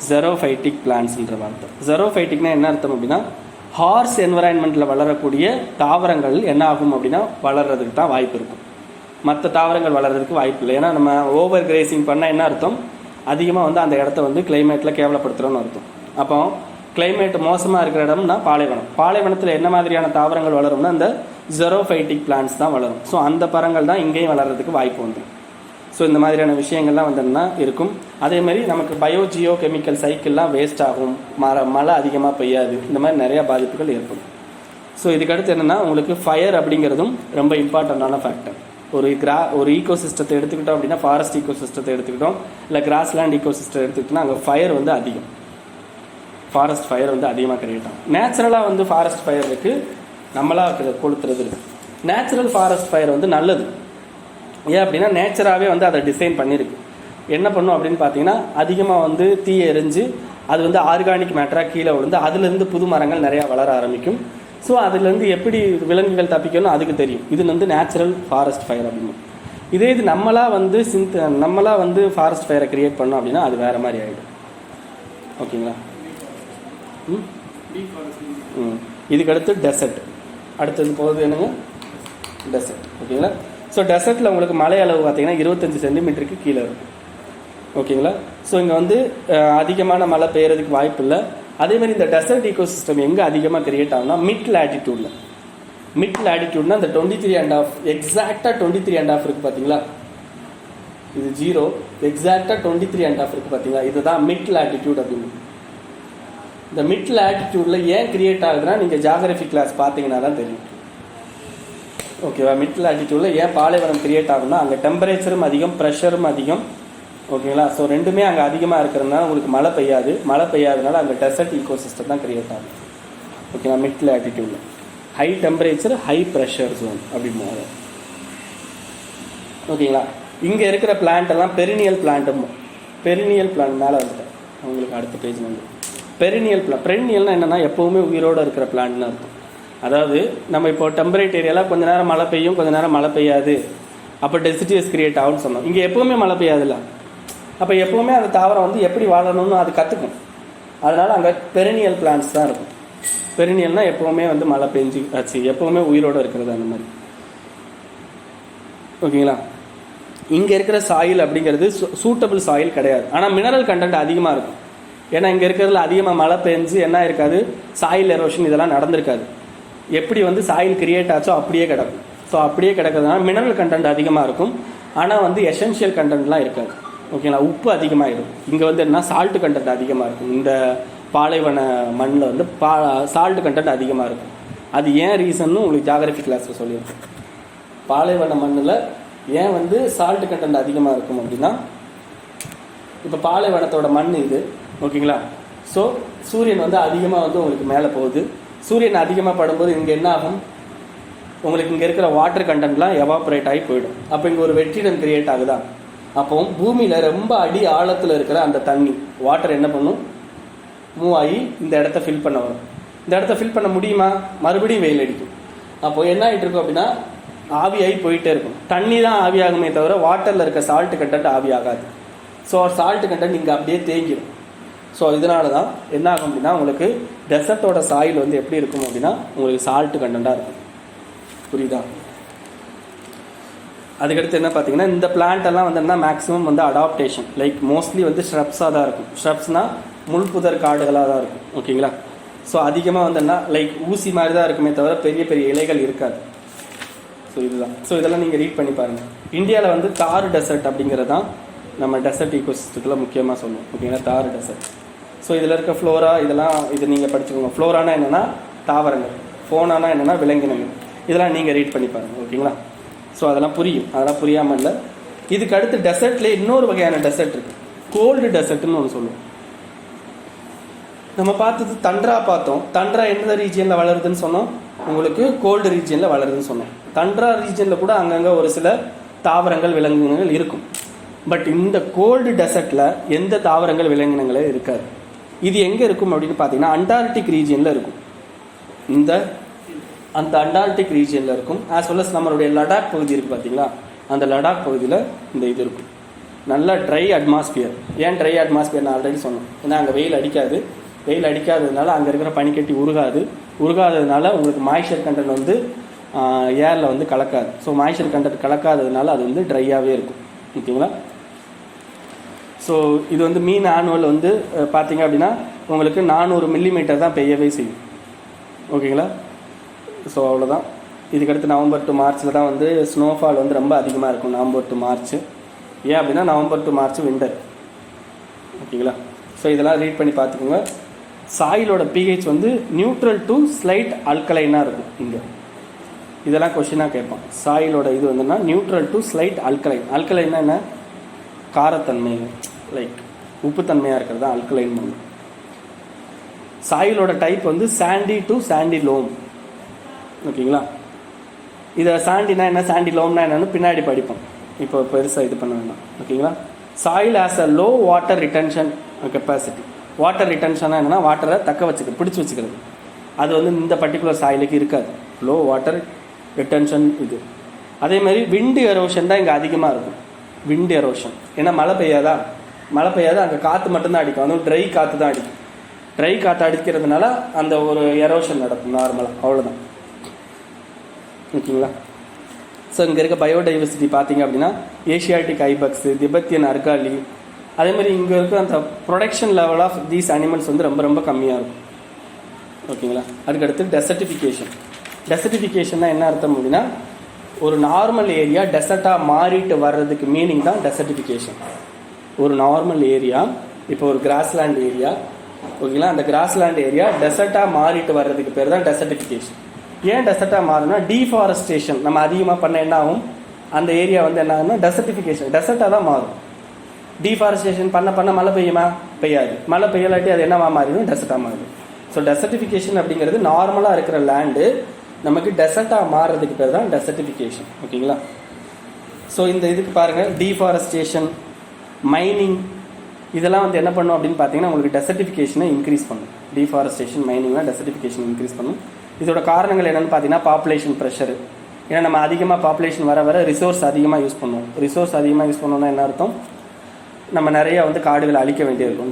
ஜெரோஃபைட்டிக் பிளான்ஸ்ன்ற வார்த்தை. ஜெரோஃபைட்டிக்னா என்ன அர்த்தம் அப்படின்னா ஹார்ஸ் என்வரான்மெண்ட்டில் வளரக்கூடிய தாவரங்கள் என்ன ஆகும் அப்படின்னா வளர்கிறதுக்கு தான் வாய்ப்பு இருக்கும், மற்ற தாவரங்கள் வளர்கிறதுக்கு வாய்ப்பு இல்லை. ஏன்னா நம்ம ஓவர் கிரேசிங் பண்ணால் என்ன அர்த்தம், அதிகமாக வந்து அந்த இடத்த வந்து கிளைமேட்டில் கேவலப்படுத்துகிறோன்னு அர்த்தம். அப்போ கிளைமேட் மோசமாக இருக்கிற இடம்னா பாலைவனம். பாலைவனத்தில் என்ன மாதிரியான தாவரங்கள் வளரும்னா அந்த ஜெரோஃபைட்டிக் பிளான்ஸ் தான் வளரும். ஸோ அந்த பழங்கள் தான் இங்கேயும் வளர்கிறதுக்கு வாய்ப்பு வந்துடும். ஸோ இந்த மாதிரியான விஷயங்கள்லாம் வந்தோம்னா இருக்கும். அதேமாதிரி நமக்கு பயோஜியோ கெமிக்கல் சைக்கிள்லாம் வேஸ்ட் ஆகும், மழை அதிகமாக பெய்யாது, இந்த மாதிரி நிறையா பாதிப்புகள் ஏற்படும். ஸோ இதுக்கடுத்து என்னென்னா உங்களுக்கு ஃபயர் அப்படிங்கிறதும் ரொம்ப இம்பார்ட்டண்ட்டான ஃபேக்டர். ஒரு ஈகோ சிஸ்டத்தை எடுத்துக்கிட்டோம் அப்படின்னா, ஃபாரஸ்ட் ஈகோ சிஸ்டத்தை எடுத்துக்கிட்டோம், இல்லை கிராஸ்லேண்ட் ஈகோ சிஸ்டம் எடுத்துக்கிட்டோம்னா அங்கே ஃபயர் வந்து அதிகம், ஃபாரஸ்ட் ஃபயர் வந்து அதிகமாக கிரியேட் ஆகும். நேச்சுரலாக வந்து ஃபாரஸ்ட் ஃபயர் இருக்குது, நம்மளாக கொளுத்துறது இருக்குது. நேச்சுரல் ஃபாரஸ்ட் ஃபயர் வந்து நல்லது. ஏன் அப்படின்னா நேச்சராகவே வந்து அதை டிசைன் பண்ணியிருக்கு. என்ன பண்ணும் அப்படின்னு பார்த்தீங்கன்னா, அதிகமாக வந்து தீயை எரிஞ்சு அது வந்து ஆர்கானிக் மேட்டராக கீழே விழுந்து அதுலேருந்து புது மரங்கள் நிறையா வளர ஆரம்பிக்கும். ஸோ அதுலேருந்து எப்படி விலங்குகள் தப்பிக்கணும் அதுக்கு தெரியும். இது வந்து நேச்சுரல் ஃபாரஸ்ட் ஃபயர் அப்படின்னு. இதே இது நம்மளாக வந்து ஃபாரஸ்ட் ஃபயரை கிரியேட் பண்ணோம் அப்படின்னா அது வேறு மாதிரி ஆகிடும். ஓகேங்களா? இதுக்கடுத்து டெசர்ட். அடுத்தது போகிறது என்னங்க? டெசர்ட். ஓகேங்களா? ஸோ டெசர்ட்டில் உங்களுக்கு மழை அளவு பார்த்தீங்கன்னா 25 சென்டிமீட்டருக்கு கீழே இருக்கும். ஓகேங்களா? ஸோ இங்கே வந்து அதிகமான மழை பெய்யறதுக்கு வாய்ப்பு இல்லை. அதேமாதிரி இந்த டெசர்ட் ஈகோசிஸ்டம் எங்கே அதிகமாக கிரியேட் ஆகும்னா மிட் லேட்டிடியூடில். மிட் லேட்டிடியூட்னா இந்த 23.5 எக்ஸாக்டாக 23.5 இருக்குது பார்த்தீங்களா? இது 0 எக்ஸாக்டாக 23.5 இருக்குது பார்த்தீங்களா? இதுதான் மிட் லேட்டிடியூட் அப்படின்னு. இந்த மிட் லேட்டிடியூடில் ஏன் கிரியேட் ஆகுதுன்னா நீங்கள் ஜியாகிரபி கிளாஸ் பார்த்தீங்கன்னா தான் தெரியும். ஓகேவா? மிட் லேட்டிடியூடில் ஏன் பாலைவனம் கிரியேட் ஆகும்னா அங்கே டெம்பரேச்சரும் அதிகம், ப்ரெஷரும் அதிகம். ஓகேங்களா? ஸோ ரெண்டுமே அங்கே அதிகமாக இருக்கிறதுனால உங்களுக்கு மழை பெய்யாது. மழை பெய்யாதனால அங்கே டெசர்ட் ஈகோசிஸ்டம் தான் கிரியேட் ஆகும். ஓகேவா? மிட் லேட்டிடியூடில் high temperature high pressure zone அப்படிம்போது. ஓகேங்களா? இங்கே இருக்கிற பிளான்ட் எல்லாம் பெரினியல் பிளான்ட்டும். பெரினியல் பிளான்ட் மேலே வந்துட்டேன் உங்களுக்கு அடுத்த பேஜ் வந்து. Perineal plant. பெரினியல்னா என்னென்னா எப்போவுமே உயிரோடு இருக்கிற பிளான்ட்னு அர்த்தம். அதாவது நம்ம இப்போ டெம்பரேட் ஏரியாவில் கொஞ்ச நேரம் மழை பெய்யும், கொஞ்ச நேரம் மழை பெய்யாது, அப்போ டெசிடியஸ் கிரியேட் ஆகும்னு சொன்னோம். இங்கே எப்போவுமே மழை பெய்யாதுல்ல, அப்போ எப்போவுமே அந்த தாவரம் வந்து எப்படி வாழணும்னு அது கற்றுக்கும். அதனால் அங்கே பெரினியல் பிளான்ட்ஸ் தான் இருக்கும். பெரினியல்னால் எப்போவுமே வந்து மழை பெஞ்சு ஆச்சு, எப்போவுமே உயிரோடு இருக்கிறது அந்த மாதிரி. ஓகேங்களா? இங்கே இருக்கிற சாயில் அப்படிங்கிறது சூட்டபிள் சாயில் கிடையாது, ஆனால் மினரல் கண்டென்ட் அதிகமாக இருக்கும். ஏன்னா இங்கே இருக்கிறதுல அதிகமாக மழை பெஞ்சு என்ன இருக்காது, சாயில் எரோஷன் இதெல்லாம் நடந்திருக்காது. எப்படி வந்து சாயில் கிரியேட் ஆச்சோ அப்படியே கிடக்கும். ஸோ அப்படியே கிடக்கிறதுனால மினரல் கண்டென்ட் அதிகமாக இருக்கும், ஆனால் வந்து எசென்ஷியல் கண்டென்ட்லாம் இருக்காது. ஓகேங்களா? உப்பு அதிகமாகிடும். இங்கே வந்து என்ன சால்ட் கண்டென்ட் அதிகமாக இருக்கும். இந்த பாலைவன மண்ணில் வந்து சால்ட் கண்டென்ட் அதிகமாக இருக்கும். அது ஏன் ரீசன்னு உங்களுக்கு ஜியாகிரபி கிளாஸில் சொல்லியிருக்கேன். பாலைவன மண்ணில் ஏன் வந்து சால்ட் கண்டென்ட் அதிகமாக இருக்கும் அப்படின்னா, இப்போ பாலைவனத்தோட மண் இது. ஓகேங்களா? ஸோ சூரியன் வந்து அதிகமாக வந்து உங்களுக்கு மேலே போகுது. சூரியன் அதிகமாக படும்போது இங்கே என்ன ஆகும், உங்களுக்கு இங்கே இருக்கிற வாட்டர் கண்டென்ட்லாம் எவாப்ரேட் ஆகி போயிடும். அப்போ இங்கே ஒரு வெற்றிடம் கிரியேட் ஆகுதா, அப்போ பூமியில் ரொம்ப அடி ஆழத்தில் இருக்கிற அந்த தண்ணி வாட்டர் என்ன பண்ணும், மூவ் ஆகி இந்த இடத்த ஃபில் பண்ண வரும். இந்த இடத்த ஃபில் பண்ண முடியுமா? மறுபடியும் வெயில் அடிக்கும். அப்போது என்ன ஆகிட்டு இருக்கும் அப்படின்னா ஆவியாகி போயிட்டே இருக்கும். தண்ணி தான் ஆவியாகுமே தவிர வாட்டரில் இருக்க சால்ட் கண்டென்ட் ஆவி ஆகாது. ஸோ சால்ட் கண்டென்ட் இங்கே அப்படியே தேங்கிடும். ஸோ இதனால தான் என்ன ஆகும் அப்படின்னா உங்களுக்கு டெசர்ட்டோட சாயில் வந்து எப்படி இருக்கும் அப்படின்னா உங்களுக்கு சால்ட் கண்டென்ட்டாக இருக்கும். புரியுதா? அதுக்கடுத்து என்ன பார்த்தீங்கன்னா இந்த பிளான்ட் எல்லாம் வந்து என்ன மேக்ஸிமம் வந்து அடாப்டேஷன் லைக் மோஸ்ட்லி வந்து ஷ்ரப்ஸாக தான் இருக்கும். ஷ்ரப்ஸ்னால் முள்புதர் காடுகளாக தான் இருக்கும். ஓகேங்களா? ஸோ அதிகமாக வந்து என்ன லைக் ஊசி மாதிரி தான் இருக்குமே தவிர பெரிய பெரிய இலைகள் இருக்காது. ஸோ இதுதான். ஸோ இதெல்லாம் நீங்கள் ரீட் பண்ணி பாருங்கள். இந்தியாவில் வந்து தார் டெசர்ட் அப்படிங்கிறது தான் நம்ம டெசர்ட் ஈகோசிஸ்டத்தில் முக்கியமாக சொல்லுவோம். ஓகேங்களா? தார் டெசர்ட். ஸோ இதில் இருக்க ஃப்ளோரா இதெல்லாம் இது நீங்கள் படிச்சுக்கோங்க. ஃப்ளோரானா என்னென்னா தாவரங்கள், ஃபோனானா என்னென்னா விலங்கினங்கள். இதெல்லாம் நீங்கள் ரீட் பண்ணி பாருங்கள். ஓகேங்களா? ஸோ அதெல்லாம் புரியும். அதெல்லாம் புரியாமல் இல்லை. இதுக்கு அடுத்து டெசர்ட்லேயே இன்னொரு வகையான டெசர்ட் இருக்குது. கோல்டு டெசர்ட்னு ஒன்று சொல்லுவோம். நம்ம பார்த்தது தண்ட்ரா பார்த்தோம். தண்ட்ரா எந்த ரீஜியனில் வளருதுன்னு சொன்னோம், உங்களுக்கு கோல்டு ரீஜியனில் வளருதுன்னு சொன்னோம். தண்ட்ரா ரீஜியனில் கூட அங்கங்கே ஒரு சில தாவரங்கள் விலங்கினங்கள் இருக்கும். பட் இந்த கோல்டு டெசர்ட்டில் எந்த தாவரங்கள் விலங்கினங்களே இருக்காது. இது எங்கே இருக்கும் அப்படின்னு பார்த்தீங்கன்னா அண்டார்டிக் ரீஜியனில் இருக்கும். அந்த அண்டார்டிக் ரீஜியனில் இருக்கும். ஆஸ் வெல் அஸ் நம்மளுடைய லடாக் பகுதி இருக்குது பார்த்தீங்களா, அந்த லடாக் பகுதியில் இந்த இது இருக்கும். நல்லா ட்ரை அட்மாஸ்பியர். ஏன் ட்ரை அட்மாஸ்பியர் நான் ஆல்ரெடி சொன்னேன். ஏன்னா அங்கே வெயில் அடிக்காது. வெயில் அடிக்காததுனால அங்கே இருக்கிற பனிக்கட்டி உருகாததுனால உங்களுக்கு மாய்ச்சர் கண்டென்ட் வந்து ஏரில் வந்து கலக்காது. ஸோ மாய்ச்சர் கண்டென்ட் கலக்காததுனால அது வந்து ட்ரையாகவே இருக்கும். ஓகேங்களா? ஸோ இது வந்து மீன் ஆனுவல் வந்து பார்த்தீங்க அப்படின்னா உங்களுக்கு 400 மில்லிமீட்டர் தான் பெய்யவே செய்யும். ஓகேங்களா? ஸோ அவ்வளோதான். இதுக்கடுத்து நவம்பர் டு மார்ச்சில் தான் வந்து ஸ்னோஃபால் வந்து ரொம்ப அதிகமாக இருக்கும். November to March. ஏன் அப்படின்னா நவம்பர் டு மார்ச் விண்டர். ஓகேங்களா? ஸோ இதெல்லாம் ரீட் பண்ணி பார்த்துக்கோங்க. சாயிலோட பிஹெச் வந்து நியூட்ரல் டு ஸ்லைட் அல்கலைனாக இருக்கும். இங்கே இதெல்லாம் கொஷினாக கேட்பான். சாயிலோட இது வந்துன்னா நியூட்ரல் டு ஸ்லைட் அல்கலைன். அல்கலைன்னா என்ன? காரத்தன்மை, லைக் உப்புத்தன்மையாக இருக்கிறது தான் அல்கலைன் பண்ணும். சாயிலோட டைப் வந்து சாண்டி டு சாண்டி லோம். ஓகேங்களா? இதை சாண்டினா என்ன, சாண்டி லோம்னா என்னன்னு பின்னாடி படிப்போம், இப்போ பெருசாக இது பண்ண வேண்டாம். ஓகேங்களா? Soil as a low water retention capacity. Water ரிட்டன்ஷனாக என்னென்னா வாட்டரை தக்க வச்சுக்க பிடிச்சி வச்சுக்கிறது. அது வந்து இந்த பர்டிகுலர் சாயிலுக்கு இருக்காது, லோ வாட்டர் ரிட்டன்ஷன் இது. அதேமாதிரி விண்டு எரோஷன் தான் இங்கே அதிகமாக இருக்கும். விண்டு எரோஷன் ஏன்னா மழை பெய்யாதா, மழை பெய்யாத அங்கே காற்று மட்டும்தான் அடிக்கும், அதுவும் ட்ரை காற்று தான் அடிக்கும். ட்ரை காற்று அடிக்கிறதுனால அந்த ஒரு எரோஷன் நடக்கும் நார்மலாக, அவ்வளோதான். ஓகேங்களா? ஸோ இங்கே இருக்க பயோடைவர்சிட்டி பார்த்தீங்க அப்படின்னா ஏஷியாட்டிக் ஐபக்ஸு, திபெத்தியன் அர்காலி, அதேமாதிரி இங்கே இருக்க அந்த production level of these animals வந்து ரொம்ப ரொம்ப கம்மியாக இருக்கும். ஓகேங்களா? அதுக்கடுத்து டெசர்டிஃபிகேஷன். டெசர்டிஃபிகேஷன்னா என்ன அர்த்தம் அப்படின்னா ஒரு நார்மல் ஏரியா டெசர்ட்டாக மாறிட்டு வர்றதுக்கு மீனிங் தான் டெசர்டிஃபிகேஷன். ஒரு நார்மல் ஏரியா, இப்போ ஒரு கிராஸ்லேண்ட் ஏரியா, ஓகேங்களா, அந்த கிராஸ்லேண்ட் ஏரியா டெசர்ட்டாக மாறிட்டு வர்றதுக்கு பேர் தான் டெசர்டிஃபிகேஷன். ஏன் டெசர்ட்டாக மாறுனா டீஃபாரஸ்டேஷன் நம்ம அதிகமாக பண்ண என்ன ஆகும், அந்த ஏரியா வந்து என்ன ஆகும்னா டெசர்டிஃபிகேஷன், டெசர்ட்டாக தான் மாறும். டீஃபாரஸ்டேஷன் பண்ண பண்ண மழை பெய்யுமா? பெய்யாது. மழை பெய்யலாட்டி அது என்னவா மாறிடும்? டெசர்ட்டாக மாறிடும். ஸோ டெசர்டிஃபிகேஷன் அப்படிங்கிறது நார்மலாக இருக்கிற லேண்டு நமக்கு டெசர்ட்டாக மாறுறதுக்கு பேர் தான் டெசர்டிஃபிகேஷன். ஓகேங்களா? ஸோ இந்த இதுக்கு பாருங்கள், டீஃபாரஸ்டேஷன், மைனிங், இதெல்லாம் வந்து என்ன பண்ணும் அப்படின்னு பார்த்தீங்கன்னா உங்களுக்கு டெசர்டிஃபிகேஷனை இன்க்ரீஸ் பண்ணும். டீஃபாரஸ்டேஷன், மைனிங்லாம் டெசர்டிஃபிகேஷன் இன்க்ரீஸ் பண்ணும். இதோட காரணங்கள் என்னென்னு பார்த்தீங்கன்னா பாப்புலேஷன் ப்ரெஷர். ஏன்னா நம்ம அதிகமாக பாப்புலேஷன் வர வர ரிசோர்ஸ் அதிகமாக யூஸ் பண்ணுவோம். ரிசோர்ஸ் அதிகமாக யூஸ் பண்ணோம்னா என்ன அர்த்தம், நம்ம நிறையா வந்து காடுகளை அழிக்க வேண்டியிருக்கும்.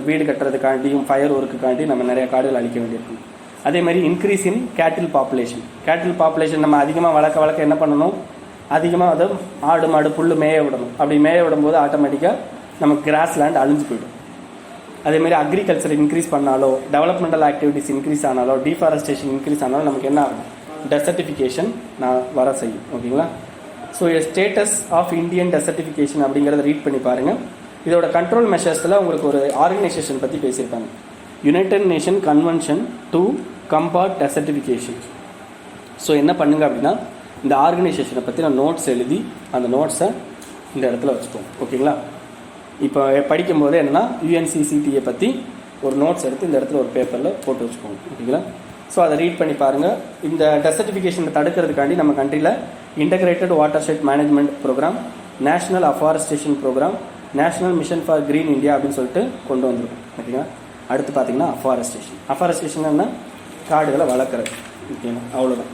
வீடு கட்டுறதுக்காண்டியும் ஃபயர் ஒர்க்குக்காண்டி நம்ம நிறைய காடுகள் அழிக்க வேண்டியிருக்கும். அதே மாதிரி இன்க்ரீஸ் இன் கேட்டில் பாப்புலேஷன். கேட்டில் பாப்புலேஷன் நம்ம அதிகமாக வளர்க்க என்ன பண்ணணும், அதிகமாக அதை ஆடு மாடு புல் மேய விடணும். அப்படி மேய விடும்போது ஆட்டோமேட்டிக்காக நமக்கு கிராஸ் லேண்ட் அழிஞ்சு போயிடும். அதேமாதிரி அக்ரிகல்ச்சர் இன்க்ரீஸ் பண்ணாலோ, டெவலப்மெண்டல் ஆக்டிவிட்டிஸ் இன்க்ரீஸ் ஆனாலோ, டீஃபாரஸ்டேஷன் இன்க்ரீஸ் ஆனாலும் நமக்கு என்ன ஆகும், டெசர்டிஃபிகேஷன் நான் வர செய்யும். ஓகேங்களா? So status of Indian desertification அப்படிங்கிறத ரீட் பண்ணி பாருங்கள். இதோட கண்ட்ரோல் மெஷர்ஸில் உங்களுக்கு ஒரு ஆர்கனைசேஷன் பற்றி பேசியிருப்பாங்க, United nation convention to combat desertification. So என்ன பண்ணுங்க அப்படின்னா இந்த ஆர்கனைசேஷனை பற்றி நான் நோட்ஸ் எழுதி அந்த நோட்ஸை இந்த இடத்துல வச்சுப்போம். ஓகேங்களா? இப்போ படிக்கும்போது என்னென்னா யுஎன்சிசிடியை பற்றி ஒரு நோட்ஸ் எடுத்து இந்த இடத்துல ஒரு பேப்பரில் போட்டு வச்சுக்கோங்க. ஓகேங்களா? ஸோ அதை ரீட் பண்ணி பாருங்கள். இந்த டெசர்டிஃபிகேஷனை தடுக்கிறதுக்காண்டி நம்ம கண்ட்ரியில் integrated watershed management programme, national afforestation programme, national mission for green India அப்படின்னு சொல்லிட்டு கொண்டு வந்திருக்கோம். ஓகேங்களா? அடுத்து பார்த்தீங்கன்னா அஃபாரஸ்டேஷன் என்ன, காடுகளை வளர்க்குறது. ஓகேங்களா? அவ்வளோதான்.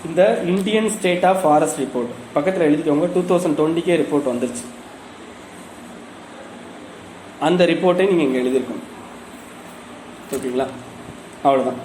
இந்த Indian state of forest report பக்கத்தில் எழுதிக்கோங்க. 2020 ரிப்போர்ட் வந்துருச்சு. அந்த ரிப்போர்ட்டை நீங்கள் இங்கே எழுதியிருக்கணும். ஓகேங்களா? அவ்வளோதான்.